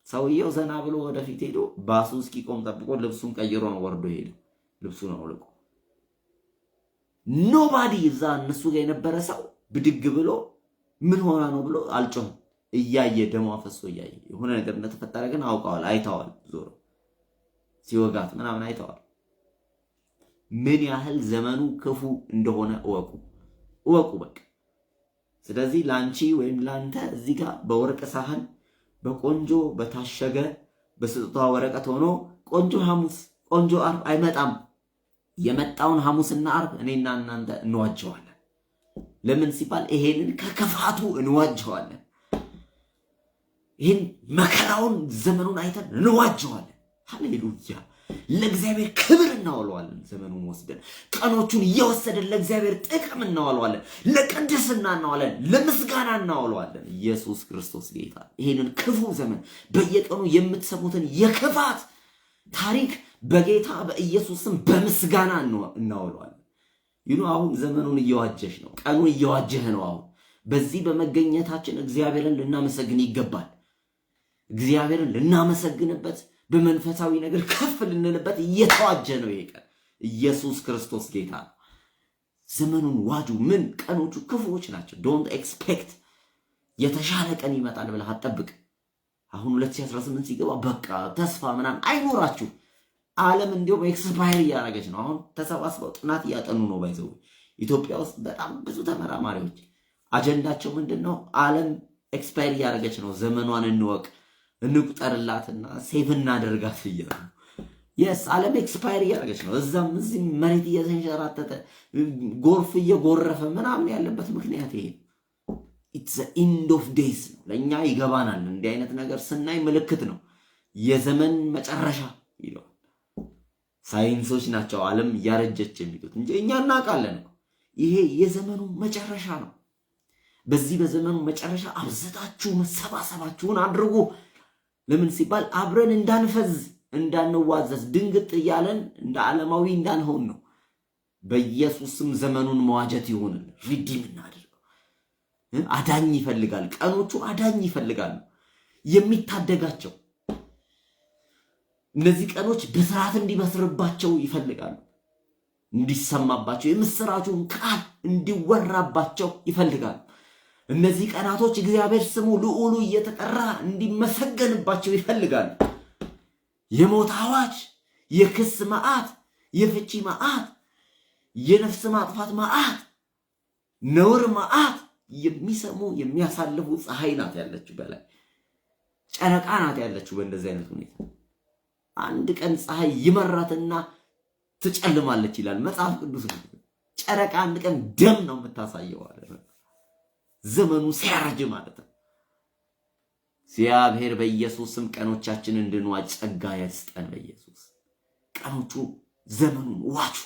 ሰውየው ዘና ብሎ ወደፊት ሄዶ ባሱ እስኪቆም ጠብቆ ልብሱን ቀይሮ ነው ወርዶ ሄደ። ልብሱን አውልቆ ኖባዲ እዛ እነሱ ጋር የነበረ ሰው ብድግ ብሎ ምን ሆና ነው ብሎ አልጮህም። እያየ ደሟ ፈሶ እያየ የሆነ ነገር እንደተፈጠረ ግን አውቀዋል፣ አይተዋል። ዞሮ ሲወጋት ምናምን አይተዋል። ምን ያህል ዘመኑ ክፉ እንደሆነ እወቁ በቃ። ስለዚህ ላንቺ ወይም ላንተ እዚህ ጋር በወርቅ ሳህን በቆንጆ በታሸገ በስጦታ ወረቀት ሆኖ ቆንጆ ሐሙስ ቆንጆ ዓርብ አይመጣም። የመጣውን ሐሙስና ዓርብ እኔና እናንተ እንዋጀዋለን። ለምን ሲባል ይሄንን ከክፋቱ እንዋጀዋለን። ይሄን መከራውን ዘመኑን አይተን እንዋጀዋለን። ሃሌሉያ! ለእግዚአብሔር ክብር እናውለዋለን። ዘመኑን ወስደን ቀኖቹን እየወሰደን ለእግዚአብሔር ጥቅም እናውለዋለን። ለቅድስና እናውለዋለን። ለምስጋና እናውለዋለን። ኢየሱስ ክርስቶስ ጌታ። ይሄንን ክፉ ዘመን በየቀኑ የምትሰሙትን የክፋት ታሪክ በጌታ በኢየሱስ ስም በምስጋና እናውለዋለን። አሁን ዘመኑን እየዋጀሽ ነው። ቀኑን እየዋጀህ ነው። አሁን በዚህ በመገኘታችን እግዚአብሔርን ልናመሰግን ይገባል። እግዚአብሔርን ልናመሰግንበት በመንፈሳዊ ነገር ከፍ ልንልበት እየተዋጀ ነው ይሄ ቀን። ኢየሱስ ክርስቶስ ጌታ ነው። ዘመኑን ዋጁ። ምን ቀኖቹ ክፉዎች ናቸው። ዶንት ኤክስፔክት የተሻለ ቀን ይመጣል ብለህ አትጠብቅ። አሁን 2018 ሲገባ በቃ ተስፋ ምናምን አይኖራችሁ። ዓለም እንዲያውም ኤክስፓየር እያደረገች ነው። አሁን ተሰባስበው ጥናት እያጠኑ ነው። ባይዘው ኢትዮጵያ ውስጥ በጣም ብዙ ተመራማሪዎች አጀንዳቸው ምንድነው? ዓለም ኤክስፓየር እያደረገች ነው፣ ዘመኗን እንወቅ እንቁጠርላትና ሴቭ እናደርጋት እያሉ የስ ዓለም ኤክስፓየር እያደረገች ነው። እዛም እዚህም መሬት እየተንሸራተተ ጎርፍ እየጎረፈ ምናምን ያለበት ምክንያት ይሄ ኢትስ ኢንድ ኦፍ ዴይስ ነው። ለእኛ ይገባናል። እንዲህ አይነት ነገር ስናይ ምልክት ነው። የዘመን መጨረሻ ይለዋል። ሳይንሶች ናቸው ዓለም እያረጀች የሚሉት እንጂ እኛ እናውቃለን። ይሄ የዘመኑ መጨረሻ ነው። በዚህ በዘመኑ መጨረሻ አብዝታችሁ መሰባሰባችሁን አድርጉ። ለምን ሲባል አብረን እንዳንፈዝ እንዳንዋዘዝ ድንግጥ እያለን እንደ ዓለማዊ እንዳንሆን ነው። በኢየሱስም ዘመኑን መዋጀት ይሆንልን። ሪዲም እናድርገው። አዳኝ ይፈልጋል። ቀኖቹ አዳኝ ይፈልጋሉ፣ የሚታደጋቸው። እነዚህ ቀኖች በስርዓት እንዲበስርባቸው ይፈልጋሉ፣ እንዲሰማባቸው፣ የምስራቹን ቃል እንዲወራባቸው ይፈልጋሉ። እነዚህ ቀናቶች እግዚአብሔር ስሙ ልዑሉ እየተጠራ እንዲመሰገንባቸው ይፈልጋሉ። የሞት አዋጅ፣ የክስ መዓት፣ የፍቺ መዓት፣ የነፍስ ማጥፋት መዓት፣ ነውር መዓት የሚሰሙ የሚያሳልፉ ፀሐይ ናት ያለችው፣ በላይ ጨረቃ ናት ያለችው። በእንደዚህ አይነት ሁኔታ አንድ ቀን ፀሐይ ይመራትና ትጨልማለች ይላል መጽሐፍ ቅዱስ። ጨረቃ አንድ ቀን ደም ነው የምታሳየው አለ። ዘመኑ ሲያረጅ ማለት ነው። እግዚአብሔር በኢየሱስ ስም ቀኖቻችንን እንድንዋጅ ጸጋ ያስጠን። በኢየሱስ ቀኖቹ ዘመኑን ዋጁ።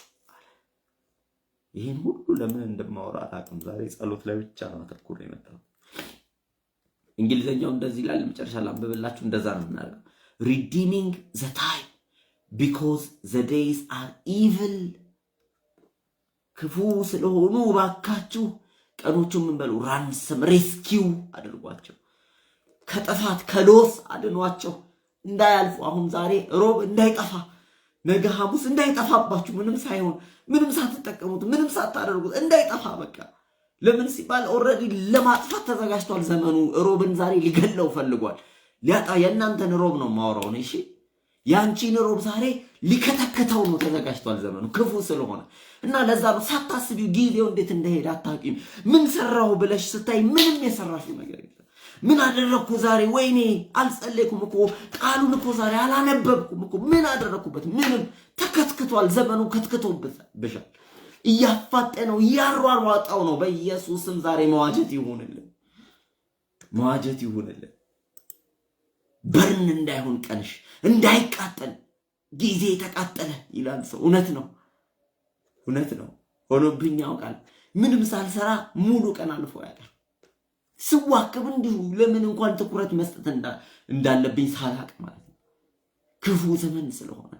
ይሄን ሁሉ ለምን እንደማወራ አላውቅም። ዛሬ ጸሎት ላይ ብቻ ነው አተኩሬ የመጣሁት። እንግሊዘኛው እንደዚህ ይላል። መጨረሻ ላንብብላችሁ። እንደዛ ነው የምናደርገው። redeeming the time because the days are evil። ክፉ ስለሆኑ ባካችሁ ቀኖቹ ምን በሉ ransom rescue አድርጓቸው። ከጥፋት ከሎስ አድኗቸው እንዳያልፉ። አሁን ዛሬ ሮብ እንዳይጠፋ፣ ነገ ሐሙስ እንዳይጠፋባችሁ፣ ምንም ሳይሆን ምንም ሳትጠቀሙት ምንም ሳታደርጉት እንዳይጠፋ። በቃ ለምን ሲባል ኦሬዲ ለማጥፋት ተዘጋጅቷል ዘመኑ። ሮብን ዛሬ ሊገለው ፈልጓል ሊያጣ። የእናንተን ሮብ ነው ማወራው ነው። እሺ ያንቺን ሮብ ዛሬ ሊከተከተው ነው ተዘጋጅቷል ዘመኑ ክፉ ስለሆነ እና ለዛ ነው ሳታስቢው ጊዜው እንዴት እንደሄደ አታውቂም። ምን ሰራው ብለሽ ስታይ ምንም የሰራሽው ነገር የለም። ምን አደረኩ ዛሬ? ወይኔ አልጸለይኩም እኮ ቃሉን እኮ ዛሬ አላነበብኩም እኮ ምን አደረኩበት? ምንም ተከትክቷል ዘመኑ ከትክቶብሻል። እያፋጠነው እያሯሯጣው ነው። በኢየሱስም ዛሬ መዋጀት ይሁንልን፣ መዋጀት ይሁንልን። በርን እንዳይሆን ቀንሽ እንዳይቃጠል ጊዜ ተቃጠለ ይላል ሰው። እውነት ነው፣ እውነት ነው። ሆኖብኝ ያውቃል። ምንም ሳልሰራ ሙሉ ቀን አልፎ ያውቃል። ስዋክብ እንዲሁ ለምን እንኳን ትኩረት መስጠት እንዳለብኝ ሳላቅ ማለት ነው። ክፉ ዘመን ስለሆነ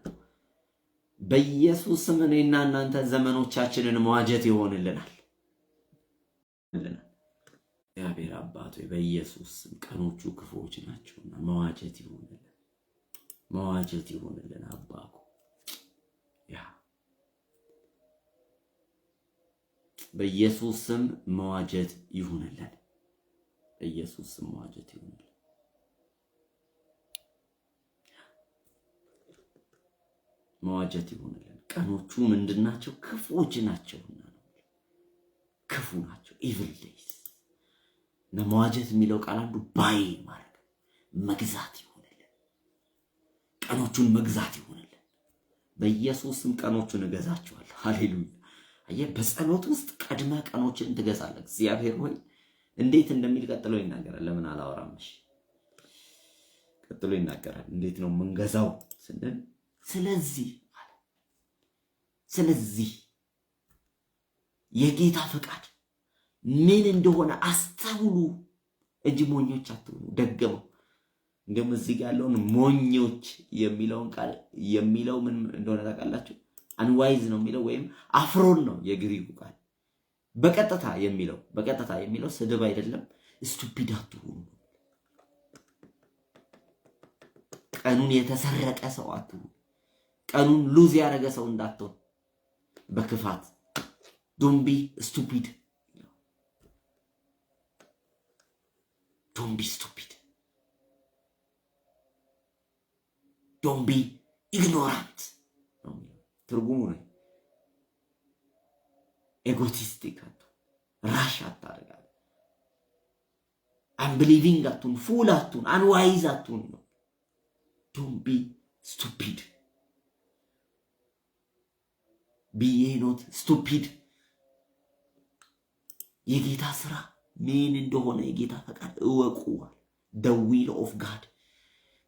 በኢየሱስ ስም እኔና እናንተ ዘመኖቻችንን መዋጀት ይሆንልናል። እግዚአብሔር አባት ሆይ በኢየሱስ ስም ቀኖቹ ክፉዎች ናቸውና መዋጀት ይሆንልን፣ መዋጀት ይሆንልን። አባኩ ያ በኢየሱስ ስም መዋጀት ይሆንልን፣ በኢየሱስ ስም መዋጀት ይሆንልን። መዋጀት ይሆንልን። ቀኖቹ ምንድናቸው? ክፉዎች ናቸውና ነው። ክፉ ናቸው፣ ኢቪል ዴይስ። እና መዋጀት የሚለው ቃል አንዱ ባይ ማለት መግዛት ይሆንልን። ቀኖቹን መግዛት ይሆንልን። በኢየሱስም ቀኖቹን እገዛቸዋለሁ። ሃሌሉያ። አየህ፣ በጸሎት ውስጥ ቀድመ ቀኖችን ትገዛለህ። እግዚአብሔር ሆይ እንዴት እንደሚል ቀጥሎ ይናገራል። ለምን አላወራምሽ? ቀጥሎ ይናገራል። እንዴት ነው መንገዛው ስንል ስለዚህ የጌታ ፈቃድ ምን እንደሆነ አስተውሉ እንጂ ሞኞች አትሁኑ። ደገመው። እንደውም እዚህ ጋር ያለውን ሞኞች የሚለውን ቃል የሚለው ምን እንደሆነ ታውቃላችሁ? አንዋይዝ ነው የሚለው ወይም አፍሮን ነው የግሪኩ ቃል። በቀጥታ የሚለው ስድብ አይደለም። ስቱፒድ አትሁኑ። ቀኑን የተሰረቀ ሰው አትሁኑ። ቀኑን ሉዝ ያደረገ ሰው እንዳትሆን በክፋት ዶንት ቢ ስቱፒድ፣ ዶንት ቢ ስቱፒድ፣ ዶንት ቢ ኢግኖራንት ነው ትርጉሙ ነው። ኤጎቲስቲክ አትሁን፣ ራሽ አታርጋል፣ አንብሊቪንግ አትሁን፣ ፉል አትሁን፣ አንዋይዝ አትሁን ነው። ዶንት ቢ ስቱፒድ ቢዬ ኖት ስቱፒድ። የጌታ ስራ ምን እንደሆነ የጌታ ፈቃድ እወቁዋል። the will of God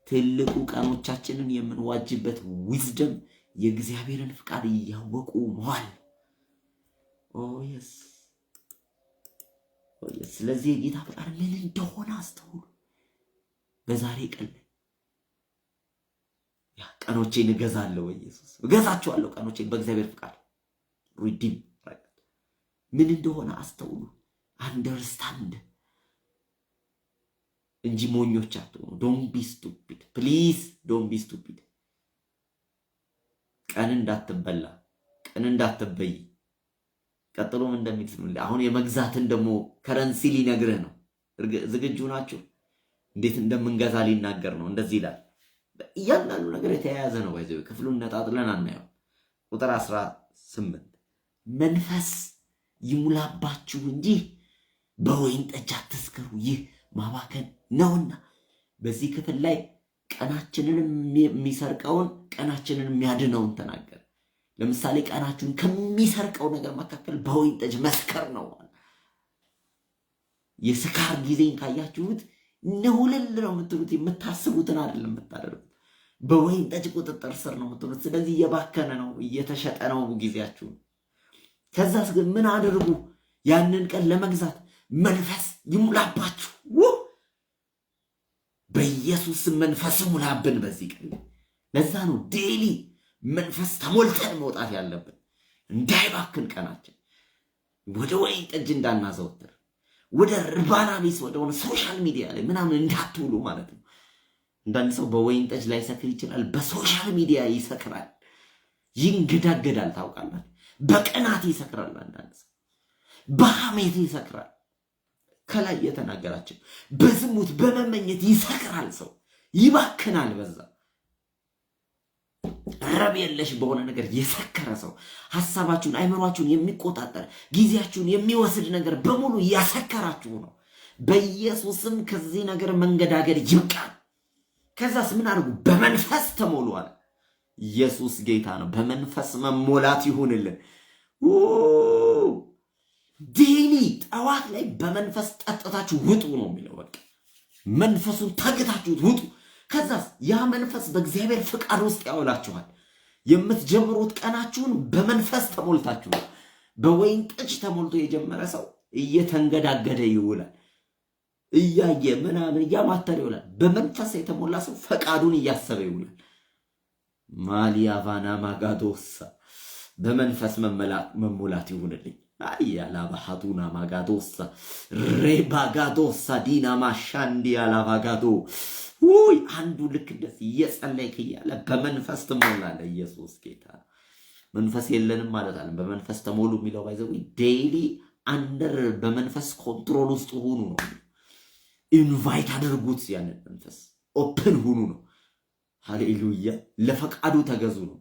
ትልቁ ቀኖቻችንን የምንዋጅበት ዊዝደም የእግዚአብሔርን ፈቃድ እያወቁ መዋል። ኦ የስ ስለዚህ የጌታ ፈቃድ ምን እንደሆነ አስተውሉ። በዛሬ ቀን ቀኖቼን እገዛለሁ። ኢየሱስ እገዛቸዋለሁ ቀኖቼን በእግዚአብሔር ፈቃድ ሪዲም ምን እንደሆነ አስተውሉ። አንደርስታንድ እንጂ ሞኞች አትሁኑ። ዶንት ቢ ስቱፒድ ፕሊዝ፣ ዶንት ቢ ስቱፒድ። ቀን እንዳትበላ፣ ቀን እንዳትበይ። ቀጥሎም እንደሚል አሁን የመግዛትን ደግሞ ከረንሲ ሊነግርህ ነው። ዝግጁ ናችሁ? እንዴት እንደምንገዛ ሊናገር ነው። እንደዚህ ይላል። እያንዳንዱ ነገር የተያያዘ ነው። ባይዘው ክፍሉን ነጣጥለን አናየው። ቁጥር 18 መንፈስ ይሙላባችሁ እንጂ በወይን ጠጅ አትስከሩ፣ ይህ ማባከን ነውና። በዚህ ክፍል ላይ ቀናችንን የሚሰርቀውን ቀናችንን የሚያድነውን ተናገረ። ለምሳሌ ቀናችሁን ከሚሰርቀው ነገር መካከል በወይን ጠጅ መስከር ነው። የስካር ጊዜን ካያችሁት ንሁልል ነው የምትሉት። የምታስቡትን አይደለም የምታደርጉት። በወይን ጠጅ ቁጥጥር ስር ነው የምትሉት። ስለዚህ እየባከነ ነው፣ እየተሸጠ ነው ጊዜያችሁ። ከዛስ ግን ምን አድርጉ? ያንን ቀን ለመግዛት መንፈስ ይሙላባችሁ። በኢየሱስ መንፈስ ሙላብን በዚህ ቀን። ለዛ ነው ዴሊ መንፈስ ተሞልተን መውጣት ያለብን፣ እንዳይባክን ቀናችን። ወደ ወይን ጠጅ እንዳናዘወትር፣ ወደ ርባና ቢስ ወደሆነ ሶሻል ሚዲያ ላይ ምናምን እንዳትውሉ ማለት ነው። አንዳንድ ሰው በወይን ጠጅ ላይ ሰክር ይችላል፣ በሶሻል ሚዲያ ይሰክራል፣ ይንገዳገዳል። ታውቃላችሁ፣ በቅናት ይሰክራል። አንዳንድ ሰው በሐሜት ይሰክራል። ከላይ የተናገራችሁ በዝሙት በመመኘት ይሰክራል። ሰው ይባክናል። በዛ ረብ የለሽ በሆነ ነገር የሰከረ ሰው ሐሳባችሁን፣ አይምሯችሁን የሚቆጣጠር ጊዜያችሁን የሚወስድ ነገር በሙሉ ያሰከራችሁ ነው። በኢየሱስም ከዚህ ነገር መንገዳገድ ይብቃል። ከዛስ ምን አድርጉ? በመንፈስ ተሞሉ አለ። ኢየሱስ ጌታ ነው። በመንፈስ መሞላት ይሁንልን። ዴሊ ጠዋት ላይ በመንፈስ ጠጥታችሁ ውጡ ነው የሚለው። በቃ መንፈሱን ታግታችሁት ውጡ። ከዛስ ያ መንፈስ በእግዚአብሔር ፍቃድ ውስጥ ያውላችኋል። የምትጀምሩት ቀናችሁን በመንፈስ ተሞልታችሁ ነው። በወይን ጠጅ ተሞልቶ የጀመረ ሰው እየተንገዳገደ ይውላል፣ እያየ ምናምን እያማተረ ይውላል። በመንፈስ የተሞላ ሰው ፈቃዱን እያሰበ ይውላል። ማሊያቫና ማጋዶሳ በመንፈስ መሞላት ይሁንልኝ። አያላባሃቱና ማጋዶሳ ሬባጋዶሳ ዲና ማሻንዲ አላባጋዶ ውይ አንዱ ልክ እንደዚህ እየጸለይክ እያለ በመንፈስ ትሞላለህ። ኢየሱስ ጌታ። መንፈስ የለንም ማለት አለ። በመንፈስ ተሞሉ የሚለው ባይዘው ዴይሊ አንደር በመንፈስ ኮንትሮል ውስጥ ሁኑ ነው። ኢንቫይት አድርጉት፣ ያንን መንፈስ ኦፕን ሁኑ ነው። ሃሌሉያ። ለፈቃዱ ተገዙ ነው።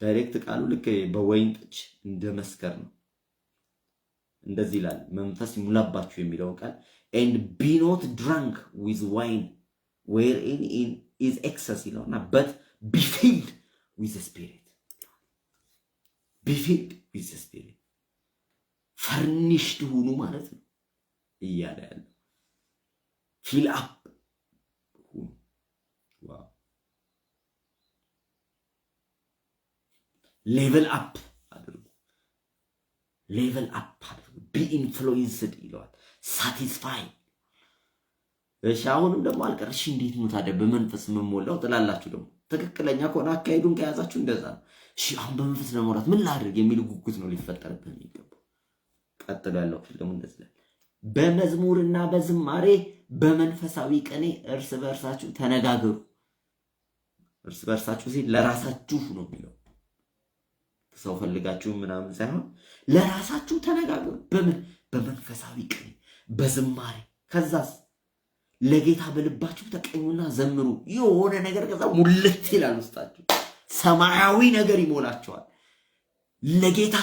ዳይሬክት ቃሉ ልክ በወይን ጠጅ እንደ መስከር ነው። እንደዚህ ይላል መንፈስ ይሙላባችሁ የሚለው ቃል and be not drunk with wine wherein is excess ይለውና but be filled with the spirit. be filled with the spirit. furnished ሁኑ ማለት ነው እያለ ያለ fill up ሁኑ። ዋው level up አድርጉ። level up አድርጉ። be influenced ይለዋል። satisfy እሺ አሁንም ደግሞ አልቀርሽ እንዴት ነው ታዲያ በመንፈስ መሞላው ትላላችሁ? ደግሞ ትክክለኛ ከሆነ አካሄዱን ከያዛችሁ እንደዛ ነው። እሺ አሁን በመንፈስ ለመሞላት ምን ላድርግ የሚል ጉጉት ነው ሊፈጠርብን የሚገባው። ቀጥሎ ያለው ደግሞ እንደዚህ ላይ በመዝሙርና በዝማሬ በመንፈሳዊ ቅኔ እርስ በርሳችሁ ተነጋገሩ። እርስ በርሳችሁ ሲል ለራሳችሁ ነው የሚለው። ሰው ፈልጋችሁ ምናምን ሳይሆን ለራሳችሁ ተነጋገሩ። በምን? በመንፈሳዊ ቅኔ በዝማሬ። ከዛስ ለጌታ በልባችሁ ተቀኙና ዘምሩ። የሆነ ነገር ከዛ ሙልት ይላል ውስጣችሁ፣ ሰማያዊ ነገር ይሞላችኋል። ለጌታ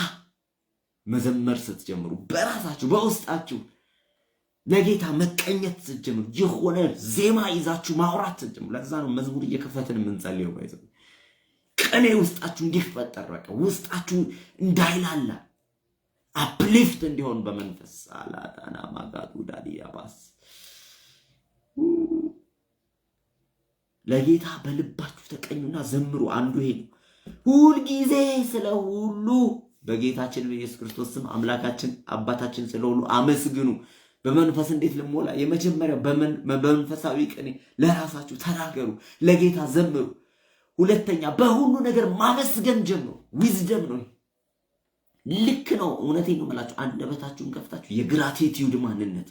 መዘመር ስትጀምሩ በራሳችሁ በውስጣችሁ ለጌታ መቀኘት ስትጀምሩ የሆነ ዜማ ይዛችሁ ማውራት ስትጀምሩ። ለዛ ነው መዝሙር እየከፈትን የምንጸልየው። ባይዘው ቅኔ ውስጣችሁ እንዲፈጠር በቃ ውስጣችሁ እንዳይላላ አፕሊፍት እንዲሆን በመንፈስ አላዳና ማጋዱ ዳዲያባስ ለጌታ በልባችሁ ተቀኙና ዘምሩ። አንዱ ይሄ ነው። ሁል ጊዜ ስለ ሁሉ በጌታችን በኢየሱስ ክርስቶስ ስም አምላካችን አባታችን ስለሁሉ አመስግኑ። በመንፈስ እንዴት ልሞላ? የመጀመሪያው በመንፈሳዊ ቅኔ ለራሳችሁ ተናገሩ፣ ለጌታ ዘምሩ። ሁለተኛ በሁሉ ነገር ማመስገን ጀምሩ። ዊዝደም ነው። ልክ ነው። እውነቴን ነው የምላችሁ። አንደበታችሁን ከፍታችሁ የግራቲቲዩድ ማንነት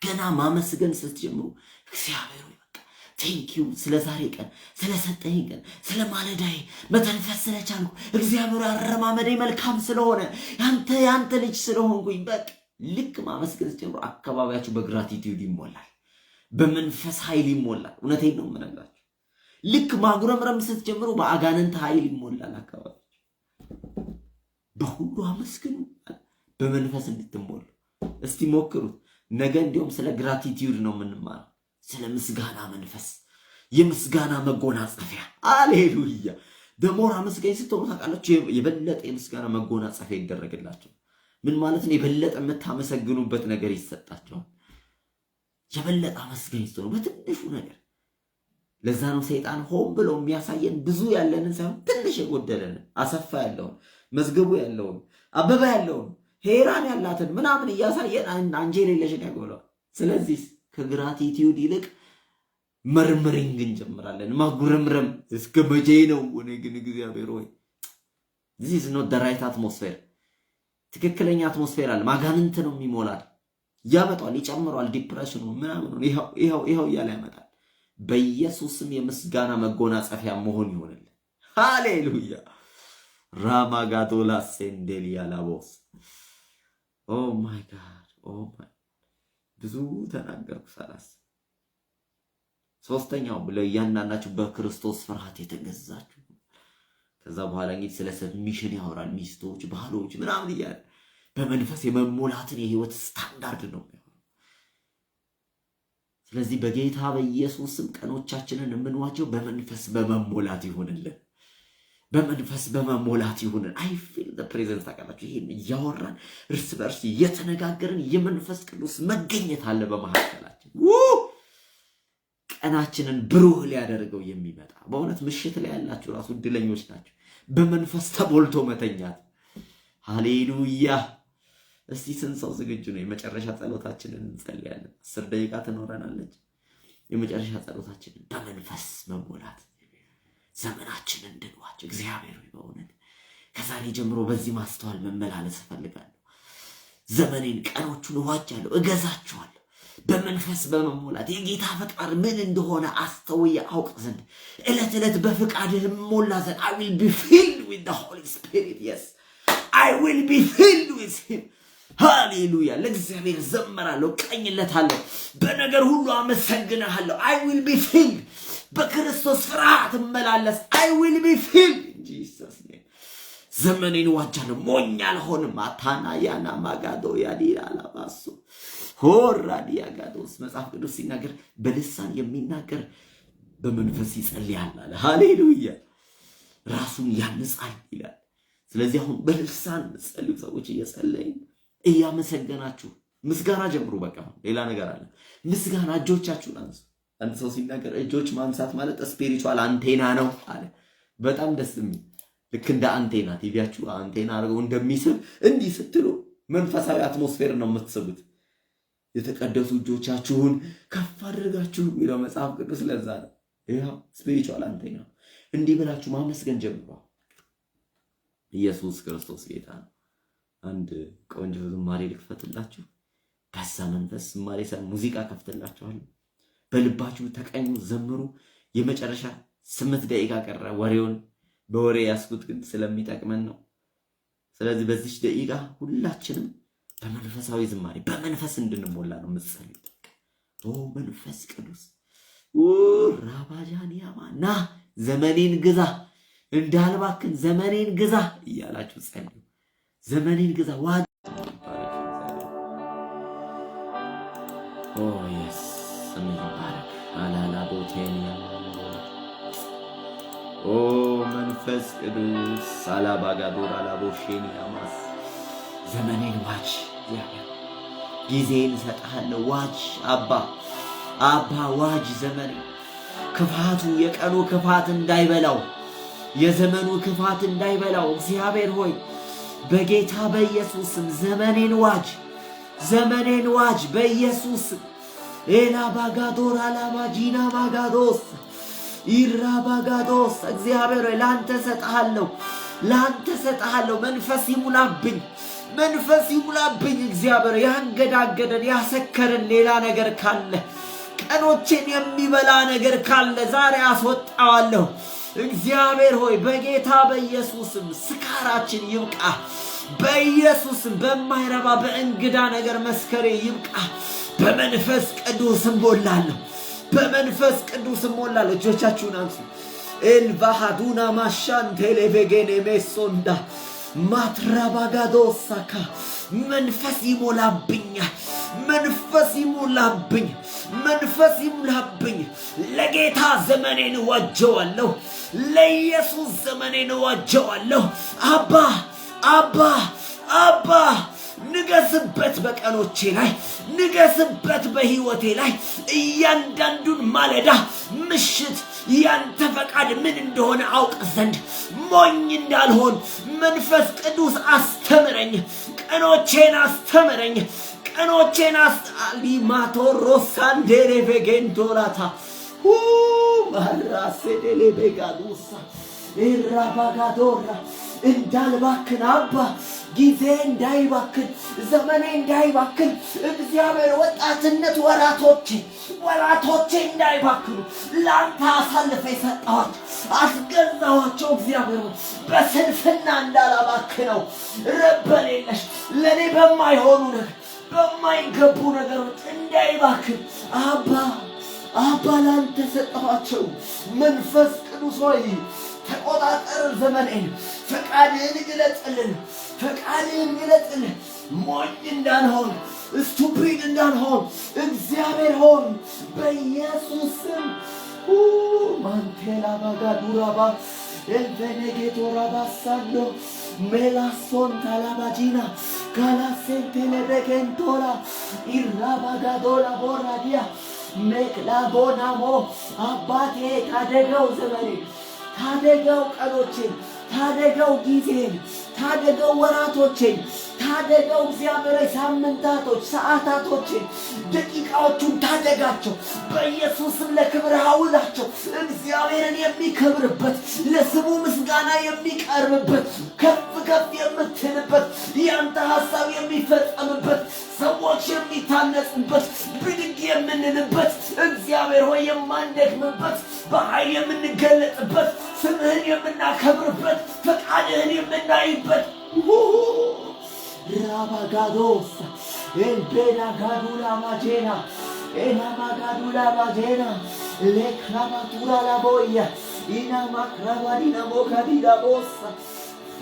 ገና ማመስገን ስትጀምሩ እግዚአብሔር በቃ ቴንኪው ስለ ዛሬ ቀን፣ ስለ ሰጠኝ ቀን፣ ስለ ማለዳዬ መተንፈስ ስለቻልኩ፣ እግዚአብሔር አረማመዴ መልካም ስለሆነ፣ ያንተ ልጅ ስለሆንኩኝ በቃ ልክ ማመስገን ስትጀምሩ አካባቢያችሁ በግራቲቲዩድ ይሞላል፣ በመንፈስ ኃይል ይሞላል። እውነቴን ነው የምነግራችሁ። ልክ ማጉረምረም ስትጀምሩ በአጋንንት ኃይል ይሞላል አካባቢ። በሁሉ አመስግኑ በመንፈስ እንድትሞሉ። እስቲ ሞክሩት። ነገ እንዲሁም ስለ ግራቲቲዩድ ነው የምንማረው፣ ስለ ምስጋና መንፈስ፣ የምስጋና መጎናጸፊያ። አሌሉያ። ደሞራ አመስጋኝ ስትሆኑ ታውቃላችሁ የበለጠ የምስጋና መጎናጸፊያ ይደረግላችሁ። ምን ማለት ነው? የበለጠ የምታመሰግኑበት ነገር ይሰጣቸዋል። የበለጠ አመስጋኝ ስትሆኑ በትንሹ ነገር። ለዛ ነው ሰይጣን ሆን ብሎ የሚያሳየን ብዙ ያለንን ሳይሆን ትንሽ የጎደለን አሰፋ ያለውን መዝገቡ ያለውን አበባ ያለውን ሄራን ያላትን ምናምን እያሳየን አንጀል የለሽን ያጎላል። ስለዚህ ከግራቲቲዩድ ይልቅ መርምሪንግ እንጀምራለን። ማጉረምረም እስከ መቼ ነው? እኔ ግን እግዚአብሔር ሆይ this is not the right atmosphere። ትክክለኛ አትሞስፌር አለ። ማጋንንት ነው የሚሞላል፣ ያመጣል፣ ይጨምራል፣ ዲፕሬሽኑ ምናምን ይሄው ያለ ያመጣል። በኢየሱስም የምስጋና መጎናጸፊያ መሆን ይሆንልን። ሃሌሉያ ራማጋዶላ ሴንዴሊያ ላቦስ ኦ ማይ ጋድ ኦ ማይ ብዙ ተናገርኩ ሳላስ። ሶስተኛው ለእያንዳንዳችሁ በክርስቶስ ፍርሃት የተገዛችሁ። ከዛ በኋላ እንግዲህ ስለ ሰብሚሽን ያወራል። ሚስቶች፣ ባሎች ምናምን እያለ በመንፈስ የመሞላትን የህይወት ስታንዳርድ ነው። ስለዚህ በጌታ በኢየሱስም ቀኖቻችንን የምንዋጀው በመንፈስ በመሞላት ይሁንልን። በመንፈስ በመሞላት ይሁንን። አይ ፊል ዘ ፕሬዘንስ ታውቃላችሁ። ይሄን እያወራን እርስ በርስ እየተነጋገርን የመንፈስ ቅዱስ መገኘት አለ በመካከላችን። ቀናችንን ብሩህ ሊያደርገው የሚመጣ በእውነት ምሽት ላይ ያላችሁ ራሱ እድለኞች ናቸው። በመንፈስ ተሞልቶ መተኛት። ሃሌሉያ። እስቲ ስንት ሰው ዝግጁ ነው? የመጨረሻ ጸሎታችንን እንጸልያለን። 10 ደቂቃ ትኖረናለች። የመጨረሻ ጸሎታችንን በመንፈስ መሞላት ዘመናችንን እንድንዋጅ እግዚአብሔር ሆይ በእውነት ከዛሬ ጀምሮ በዚህ ማስተዋል መመላለስ እፈልጋለሁ። ዘመኔን ቀኖቹን እዋጃለሁ፣ እገዛቸዋለሁ በመንፈስ በመሞላት የጌታ ፈቃድ ምን እንደሆነ አስተውዬ አውቅ ዘንድ ዕለት ዕለት በፍቃድህ ሞላ ዘንድ I will be filled with the Holy Spirit. Yes, I will be filled with him. ሃሌሉያ። ለእግዚአብሔር ዘመራለሁ፣ ቀኝለታለሁ፣ በነገር ሁሉ አመሰግናለሁ። I will be filled በክርስቶስ ፍርሃት እመላለስ። I will be filled in Jesus name። ዘመኔን ዋጃለሁ፣ ሞኝ አልሆንም። አታና ያና ማጋዶ ያዲላ ላባሱ ሆራዲያ ጋዶስ መጽሐፍ ቅዱስ ሲናገር በልሳን የሚናገር በመንፈስ ይጸልያል አለ። ሃሌሉያ። ራሱን ያንጻል ይላል። ስለዚህ አሁን በልሳን ጸልዩ ሰዎች እየጸለይን እያመሰገናችሁ ምስጋና ጀምሩ። በቃ ሌላ ነገር አለ። ምስጋና እጆቻችሁን አንሱ። አንድ ሰው ሲናገር እጆች ማንሳት ማለት ስፒሪቹዋል አንቴና ነው አለ። በጣም ደስ የሚል ልክ እንደ አንቴና ቲቪያችሁ አንቴና አድርገው እንደሚስብ እንዲህ ስትሉ መንፈሳዊ አትሞስፌር ነው የምትስቡት። የተቀደሱ እጆቻችሁን ከፍ አድርጋችሁ የሚለው መጽሐፍ ቅዱስ ለዛ ነው። ይሄው ስፒሪቹዋል አንቴና እንዲህ ብላችሁ ማመስገን ጀምሩ። ኢየሱስ ክርስቶስ ጌታ ነው። አንድ ቆንጆ ዝማሬ ልክፈትላችሁ። በዛ መንፈስ ዝማሬ ሙዚቃ ከፍትላችኋለሁ። በልባችሁ ተቀኙ፣ ዘምሩ። የመጨረሻ 8 ደቂቃ ቀረ። ወሬውን በወሬ ያስኩት ግን ስለሚጠቅመን ነው። ስለዚህ በዚህ ደቂቃ ሁላችንም በመንፈሳዊ ዝማሬ በመንፈስ እንድንሞላ ነው የምትጸልዩት። ኦ መንፈስ ቅዱስ ራባጃኒያማና ዘመኔን ግዛ እንዳልባክን ዘመኔን ግዛ እያላችሁ ጸልዩ። ዘመኔን ግዛ ዋጅ ኦ ኢየሱስ ሰምባረክ አላላ ቦቴኒያ ኦ መንፈስ ቅዱስ ሳላባጋዶራ ላቦሼኒያ ማስ ዘመኔን ዋጅ። ጊዜን ሰጣለሁ ዋጅ አባ ዋጅ ዘመኔ ክፋቱ የቀኑ ክፋት እንዳይበላው የዘመኑ ክፋት እንዳይበላው እግዚአብሔር ሆይ በጌታ በኢየሱስም ዘመኔን ዋጅ በኢየሱስ ኤላ ባጋዶራ ላማጂና ባጋዶስ ኢራባጋዶስ እግዚአብሔር ሆይ ላንተ ሰጣለሁ። መንፈስ ይሙላብኝ እግዚአብሔር። ያንገዳገደን ያሰከረን ሌላ ነገር ካለ ቀኖችን የሚበላ ነገር ካለ ዛሬ አስወጣዋለሁ። እግዚአብሔር ሆይ በጌታ በኢየሱስም ስካራችን ይብቃ። በኢየሱስም በማይረባ በእንግዳ ነገር መስከሬ ይብቃ። በመንፈስ ቅዱስ እሞላለሁ። እጆቻችሁን አንሱ። ኤልቫሃዱና ማሻን ቴሌቬጌኔ ሜሶንዳ ማትራባጋዶሳካ መንፈስ ይሙላብኝ። ለጌታ ዘመኔን ዋጀዋለሁ። ለኢየሱስ ዘመኔን ዋጀዋለሁ። አባ ንገስበት በቀኖቼ ላይ ንገስበት በህይወቴ ላይ እያንዳንዱን ማለዳ ምሽት ያንተ ፈቃድ ምን እንደሆነ አውቅ ዘንድ ሞኝ እንዳልሆን መንፈስ ቅዱስ አስተምረኝ ቀኖቼን አስተምረኝ ቀኖቼን አሊማቶ ሮሳንዴሬ ቬጌንቶላታ ማራሴ ደሌ ቤጋዱሳ ኢራባጋዶራ እንዳልባክን አባ ጊዜ እንዳይባክን ዘመኔ እንዳይባክን እግዚአብሔር ወጣትነት ወራቶቼ እንዳይባክኑ ላንተ አሳልፈ ሰጣኋቸው አስገዛኋቸው እግዚአብሔር በስንፍና እንዳላባክነው ረበሌለሽ ለኔ በማይሆኑ ነገር በማይገቡ ነገሮች እንዳይባክን አባ ላንተ ሰጣኋቸው መንፈስ ቅዱስ ሆይ ተቆጣጠር ዘመኔን ፈቃድህን ግለጥልን ሞኝ እንዳልሆን ስቱፒድ እንዳልሆን እግዚአብሔር ሆይ በኢየሱስ ስም ማንቴላ ባጋዱራባ ኤልቬኔጌቶራባ ሳንዶ ሜላሶን ታላባጂና ካላሴንቴሌቤኬንቶራ ኢራባጋዶላ ቦራዲያ ሜክላቦናሞ አባቴ ታደገው ዘመኔ ታደገው ቀኖቼን ታደገው ጊዜን ታደገው ወራቶቼን ታደገው እግዚአብሔር ሳምንታቶች ሰዓታቶቼን ደቂቃዎቹን ታደጋቸው በኢየሱስም ለክብር አውላቸው እግዚአብሔርን የሚከብርበት ለስሙ ምስጋና የሚቀርብበት ከፍ የምትልበት ያንተ ሐሳብ የሚፈጸምበት ሰዎች የሚታነጹበት ብድግ የምንልበት እግዚአብሔር ሆይ የማንደክምበት በኃይል የምንገለጥበት ስምህን የምናከብርበት ፈቃድህን የምናይበት ራባጋዶስ ኤልቤና ጋዱላ ማጄና ኤናማጋዱላ ማጄና ሌክራማቱራ ላቦያ ኢናማክራባዲና ሞካዲላ ቦሳ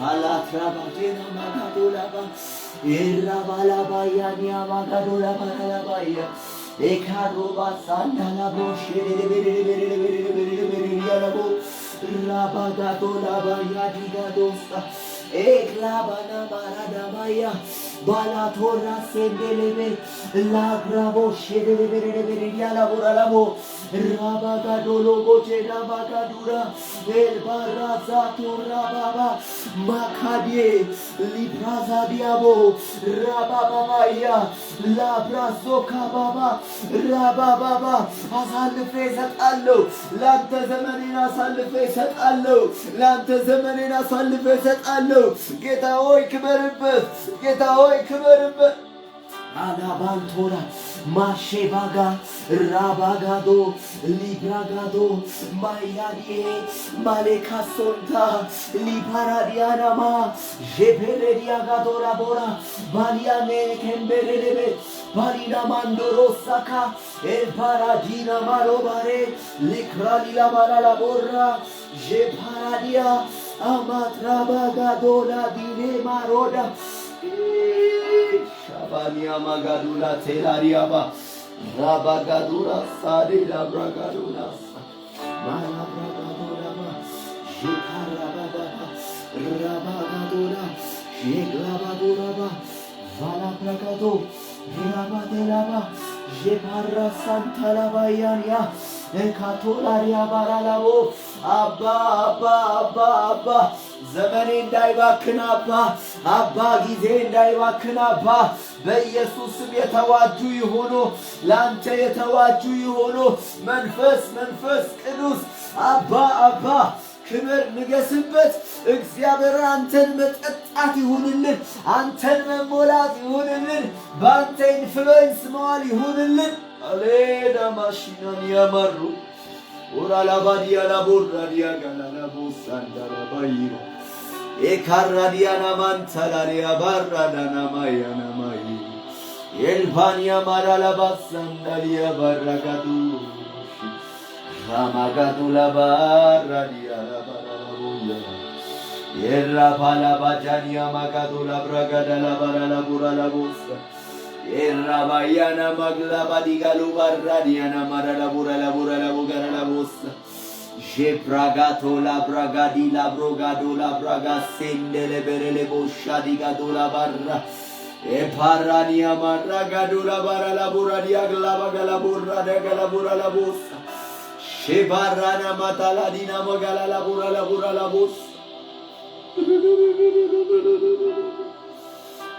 አላትራባጄና ማጋዶላባ ኢራባላባያኒያ ማጋዶላባ ላባያ ኤካሮባ ሳንዳላቦሽ ያለቦ ራባጋዶላባያ ዲጋዶሳ ኤክላባና ባራዳባያ ባላቶራ ሴንዴሌቤ ላግራቦ ሼዴሌቤ ያላቦራላቦ ራባጋዶሎቦ ጄዳባጋዱራ ኤልባራዛቶራ ባባ ማካዴ ሊብራዛዲያቦ ራባባባያ ላብራዞካ ባባ ራባባባ አሳልፌ እሰጣለሁ ላንተ ዘመኔን አሳልፌ እሰጣለሁ ላንተ ዘመኔን አሳልፌ እሰጣለሁ ጌታ ሆይ ክበርበት ጌታ ሆይ ክበርበት አላባንቶራ ማሼባጋ ራባጋዶ ሊብራጋዶ ማያዲ ማሌካሶንታ ሊፓራዲያናማ ጄፔሬዲያጋዶራ ቦራ ባሊያኔ ከንበሬሌቤ ባሊና ማንዶሮሳካ ኤልፓራዲና ማሎባሬ ሊክራሊላ ባላላ ቦራ ጄፓራዲያ አማትራባጋዶላ ዲኔ ማሮዳ ሻባኒያ ማጋዱላ ቴላሪያባ ራባጋዱራ ሳዴ ላብራጋዱላ ማላብራጋዶላባ ሼካራባባ ራባጋዶላ ሼግላባዶራባ ቫላብራጋዶ ራባቴላባ ሼፓራ ሳንታላባያንያ ኤካቶላሪያ ባራላቦ አባ ዘመኔ እንዳይባክን አባ ጊዜ እንዳይባክን በኢየሱስ ስም የተዋጁ ይሁኑ ላንተ የተዋጁ ይሁኑ መንፈስ ቅዱስ አባ ክብር ንገስበት እግዚአብሔር አንተን መጠጣት ይሁንልን አንተን መሞላት ይሁንልን ባንተ ኢንፍሉዌንስ መዋል ይሁንልን አሌዳ ማሽናን ያማሩ ኦራላባዲያ ላቦራዲያ ጋላላቦሳንዳራባይሮ ኤካራዲያና ማንታላሪያ ባራዳና ማያናማይ ኤልባኒያ ማራላባሳንዳሊያ ባራጋዱ ራማጋዱ ላባራዲያ ላባራላቦያ ኤራባላባጃኒያ ማጋዱ ላብራጋዳ ላባራላቡራላቦሳ ኤራባያና ማግላባዲጋሉ ባራዲያና ማራላቡራላቡራላቡጋራላቦሳ ጄፕራጋቶ ላብራጋዲ ላብሮጋዶ ላብራጋ ሴንደለ በረሌ ቦሻዲጋዶ ላባራ Eparania maragadula barala buradia glava galabura de galabura la bus. Shebarana matala dina magala la bura la bus.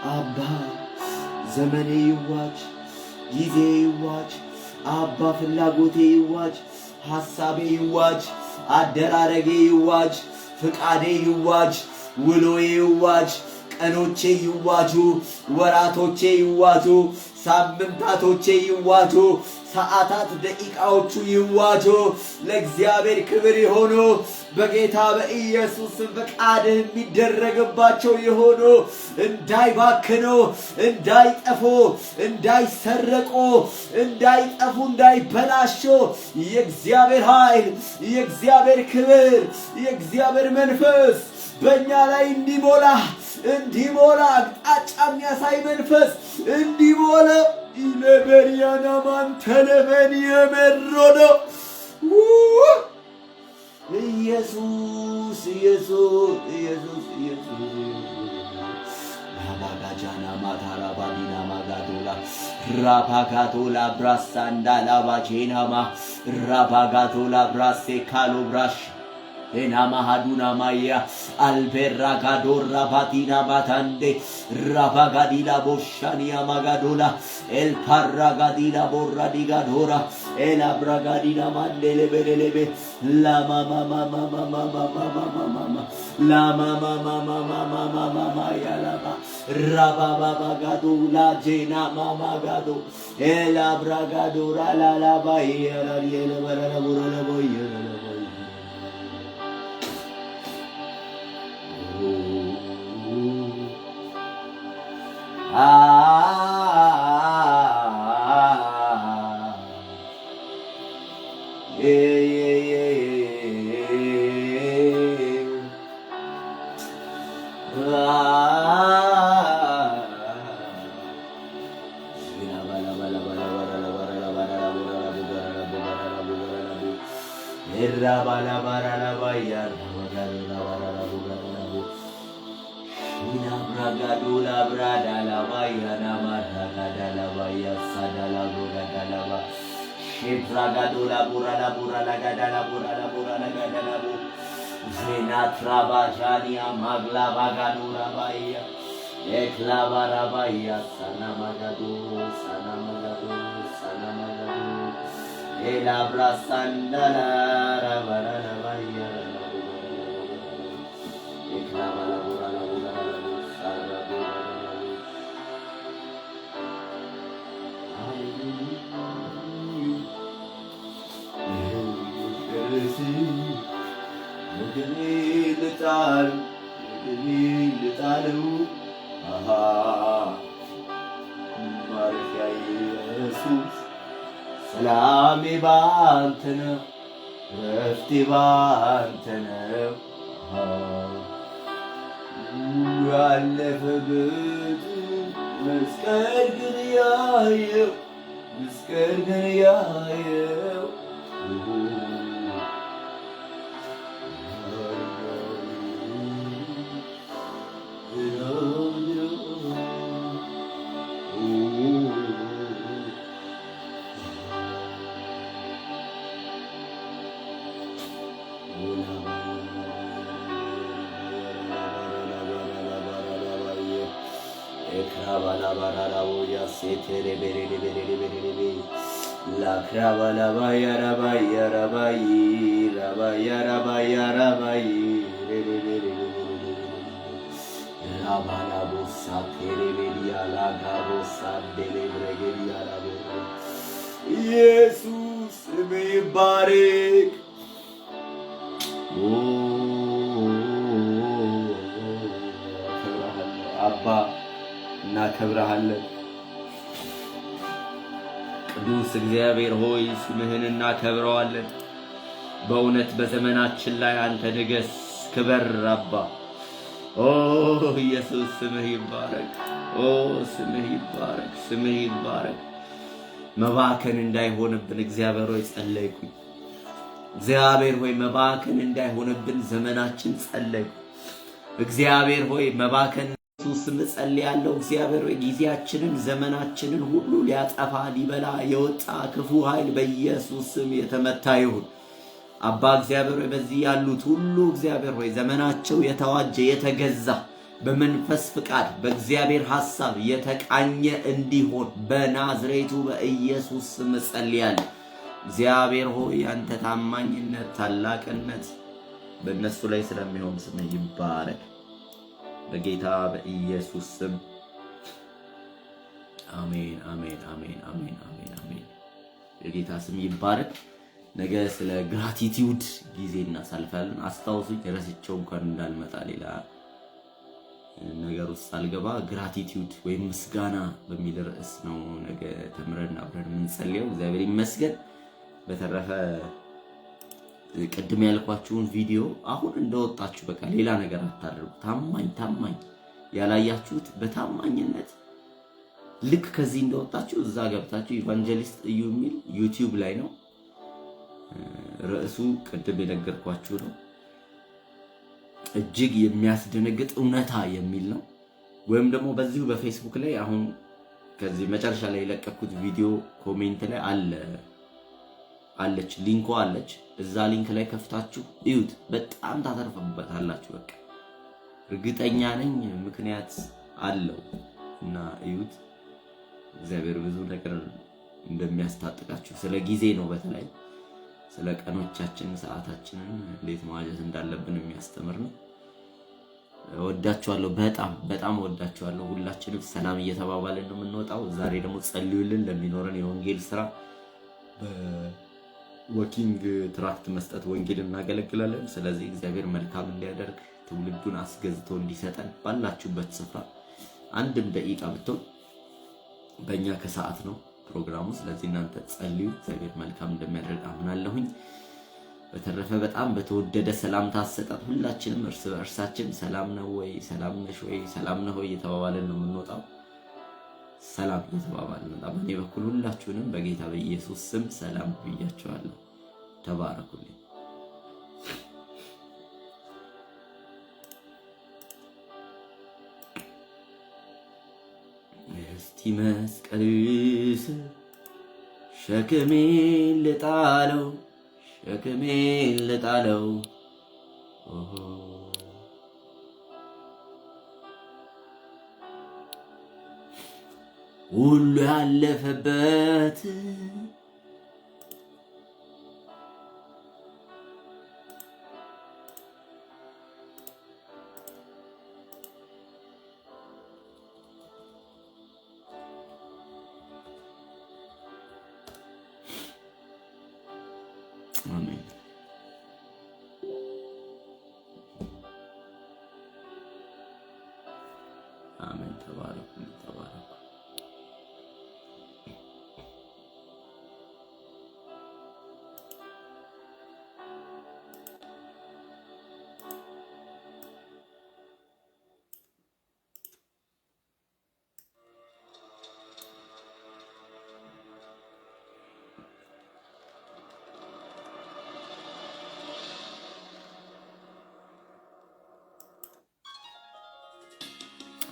Abba ዘመኔ ይዋጅ ጊዜ ይዋጅ አባ ፍላጎቴ ይዋጅ ሐሳቤ ይዋጅ አደራረጌ ይዋጅ ፍቃዴ ይዋጅ ውሎዬ ይዋጅ ቀኖቼ ይዋጁ ወራቶቼ ይዋጁ ሳምንታቶቼ ይዋጁ ሰዓታት ደቂቃዎቹ ይዋጁ ለእግዚአብሔር ክብር ይሆኑ በጌታ በኢየሱስ ፈቃድ የሚደረግባቸው ይሆኑ እንዳይባክኑ እንዳይጠፉ እንዳይሰረቁ እንዳይጠፉ እንዳይበላሹ የእግዚአብሔር ኃይል የእግዚአብሔር ክብር የእግዚአብሔር መንፈስ በእኛ ላይ እንዲሞላ አቅጣጫ የሚያሳይ መንፈስ እንዲሞላ ኢለበሪያና ማንተለበኒየ መሮዶ ኢየሱስ ኢየሱስ ኢየሱስ ኢየሱስ አባጋጃና ማታራባዲና ማጋዶላ ራፓጋዶላ ብራሳንዳ ላባጄናማ ራፓጋዶላ ብራሴ ካሎብራሽ Enama haduna maya albera gadora batina batande rabagadila boshania magadola el paragadila borra digadora el abragadila mandele belelebe la mama mama mama mama mama mama la mama mama mama mama maya laba rababagadula jena mama gado el abragadora la la baya la yele bara la bora la boya Bragadula brada la vaya na maragada la vaya sadala brada la Shebragadula burala burala gada la gada la bu Zena trabajania magla bagadura vaya eklava rabaya sana magadu ela brasandala rabara vaya eklava ልጣሉ ማረፊያ ኢየሱስ ሰላሜ ባንተ ነው ረፍቴ ባንተ ነው ያለፈበት መስቀል ግን ያየው La kravala baya rabaya rabayi rabaya rabaya rabayi la bala bossa tere vedia la gabossa dele bregedia la bo Jesus me barik Abba እናከብርሃለን ቅዱስ እግዚአብሔር ሆይ ስምህን እናከብረዋለን በእውነት በዘመናችን ላይ አንተ ንገስ ክበር አባ ኢየሱስ ስምህ ይባረክ ስምህ ይባረክ መባከን እንዳይሆንብን እግዚአብሔር ሆይ ጸለይኩኝ እግዚአብሔር ሆይ መባከን እንዳይሆንብን ዘመናችን ጸለይኩ እግዚአብሔር ሆይ መባከን ስም ጸልያለሁ። እግዚአብሔር ጊዜያችንን ዘመናችንን ሁሉ ሊያጠፋ ሊበላ የወጣ ክፉ ኃይል በኢየሱስ ስም የተመታ ይሁን። አባ እግዚአብሔር በዚህ ያሉት ሁሉ እግዚአብሔር ሆይ ዘመናቸው የተዋጀ የተገዛ በመንፈስ ፍቃድ በእግዚአብሔር ሐሳብ የተቃኘ እንዲሆን በናዝሬቱ በኢየሱስ ስም ጸልያለሁ። እግዚአብሔር ሆይ አንተ ታማኝነት ታላቅነት በእነሱ ላይ ስለሚሆን ስም ይባረክ በጌታ በኢየሱስ ስም አሜን አሜን አሜን አሜን አሜን አሜን። የጌታ ስም ይባረክ። ነገ ስለ ግራቲቲዩድ ጊዜ እናሳልፋለን። አስታውሱኝ ረስቼው እንኳን እንዳልመጣ ሌላ ነገር ውስጥ አልገባ። ግራቲቲዩድ ወይም ምስጋና በሚል ርዕስ ነው ነገ ተምረን አብረን የምንጸልየው። እግዚአብሔር ይመስገን። በተረፈ ቅድም ያልኳችሁን ቪዲዮ አሁን እንደወጣችሁ በቃ ሌላ ነገር አታድርጉ። ታማኝ ያላያችሁት በታማኝነት ልክ ከዚህ እንደወጣችሁ እዛ ገብታችሁ ኢቫንጀሊስት እዩ የሚል ዩቲዩብ ላይ ነው። ርዕሱ ቅድም የነገርኳችሁ ነው። እጅግ የሚያስደነግጥ እውነታ የሚል ነው። ወይም ደግሞ በዚሁ በፌስቡክ ላይ አሁን ከዚህ መጨረሻ ላይ የለቀኩት ቪዲዮ ኮሜንት ላይ አለች ሊንኳ አለች። እዛ ሊንክ ላይ ከፍታችሁ እዩት። በጣም ታተርፉበታላችሁ። በቃ እርግጠኛ ነኝ ምክንያት አለው እና እዩት። እግዚአብሔር ብዙ ነገር እንደሚያስታጥቃችሁ ስለ ጊዜ ነው። በተለይ ስለ ቀኖቻችን ሰዓታችንን እንዴት ማዋጀት እንዳለብን የሚያስተምር ነው። ወዳችኋለሁ። በጣም ወዳችኋለሁ። ሁላችንም ሰላም እየተባባልን ነው የምንወጣው። ዛሬ ደግሞ ጸልዩልን ለሚኖረን የወንጌል ስራ በወኪንግ ትራክት መስጠት ወንጌል እናገለግላለን። ስለዚህ እግዚአብሔር መልካም እንዲያደርግ ትውልዱን አስገዝቶ እንዲሰጠን ባላችሁበት ስፍራ አንድም ደቂቃ ብትሆን በእኛ ከሰዓት ነው ፕሮግራሙ። ስለዚህ እናንተ ጸልዩ። እግዚአብሔር መልካም እንደሚያደርግ አምናለሁኝ። በተረፈ በጣም በተወደደ ሰላምታ አሰጣጥ ሁላችንም እርስ በእርሳችን ሰላም ነው ወይ፣ ሰላም ነሽ ወይ፣ ሰላም ነው ወይ እየተባባልን ነው የምንወጣው። ሰላም እየተባባልን ነው። በእኔ በኩል ሁላችሁንም በጌታ በኢየሱስ ስም ሰላም ብያችኋለሁ። ተባረኩልኝ። እስቲ መስቀል ሸክሜን ልጣለው ሁሉ ያለፈበት አሜን አሜን። ተባረኩ።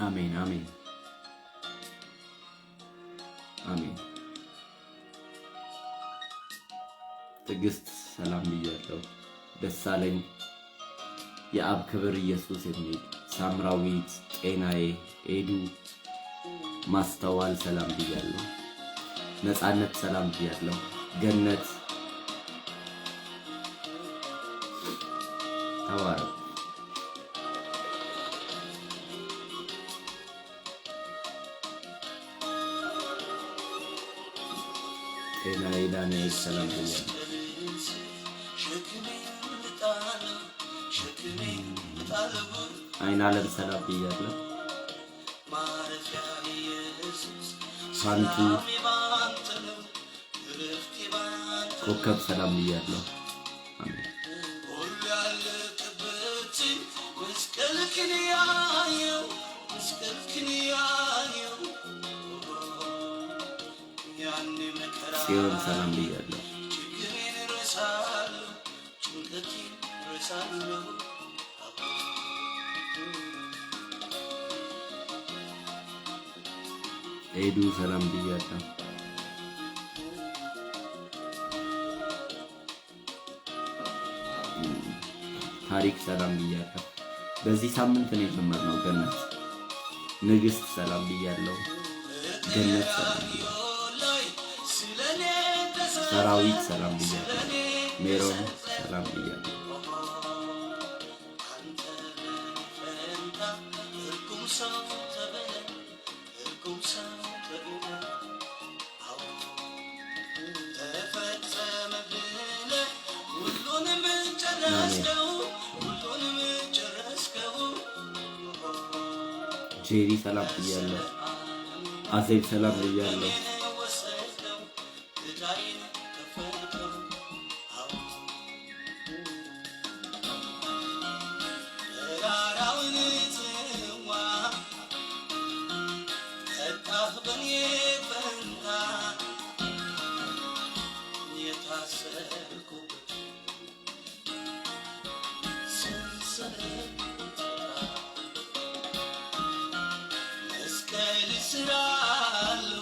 አሜን አሜን አሜን። ትዕግስት ሰላም ብያለሁ። ደሳለኝ የአብ ክብር ኢየሱስ የሚል ሳምራዊት ጤናዬ ኤዱ ማስተዋል ሰላም ብያለሁ። ነፃነት ሰላም ብያለሁ። ገነት ተባረክ። ጤናዬ ዳንኤል ሰላም ብያለሁ። አይን አለም ሰላም ብያለሁ። ሳንቱ ኮከብ ሰላም ብያለሁ። አሜን። ጽዮን ሰላም ብያለሁ። ኤዱ ሰላም ብያለሁ። ታሪክ ሰላም ብያለሁ። በዚህ ሳምንት ነው የጀመርነው። ገነት ንግስት ሰላም ብያለሁ። ገነት ሰላም ብያለሁ። ሰራዊት ሰላም ብያለሁ። ሜሮን ሰላም ብያለሁ። ጄሪ ሰላም ብያለሁ። አዜብ ሰላም ብያለሁ።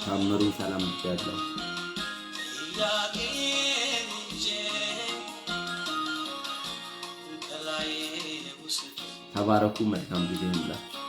ታምሩ ሰላም ብያለሁ። ተባረኩ። መልካም ጊዜ ይሁንላችሁ።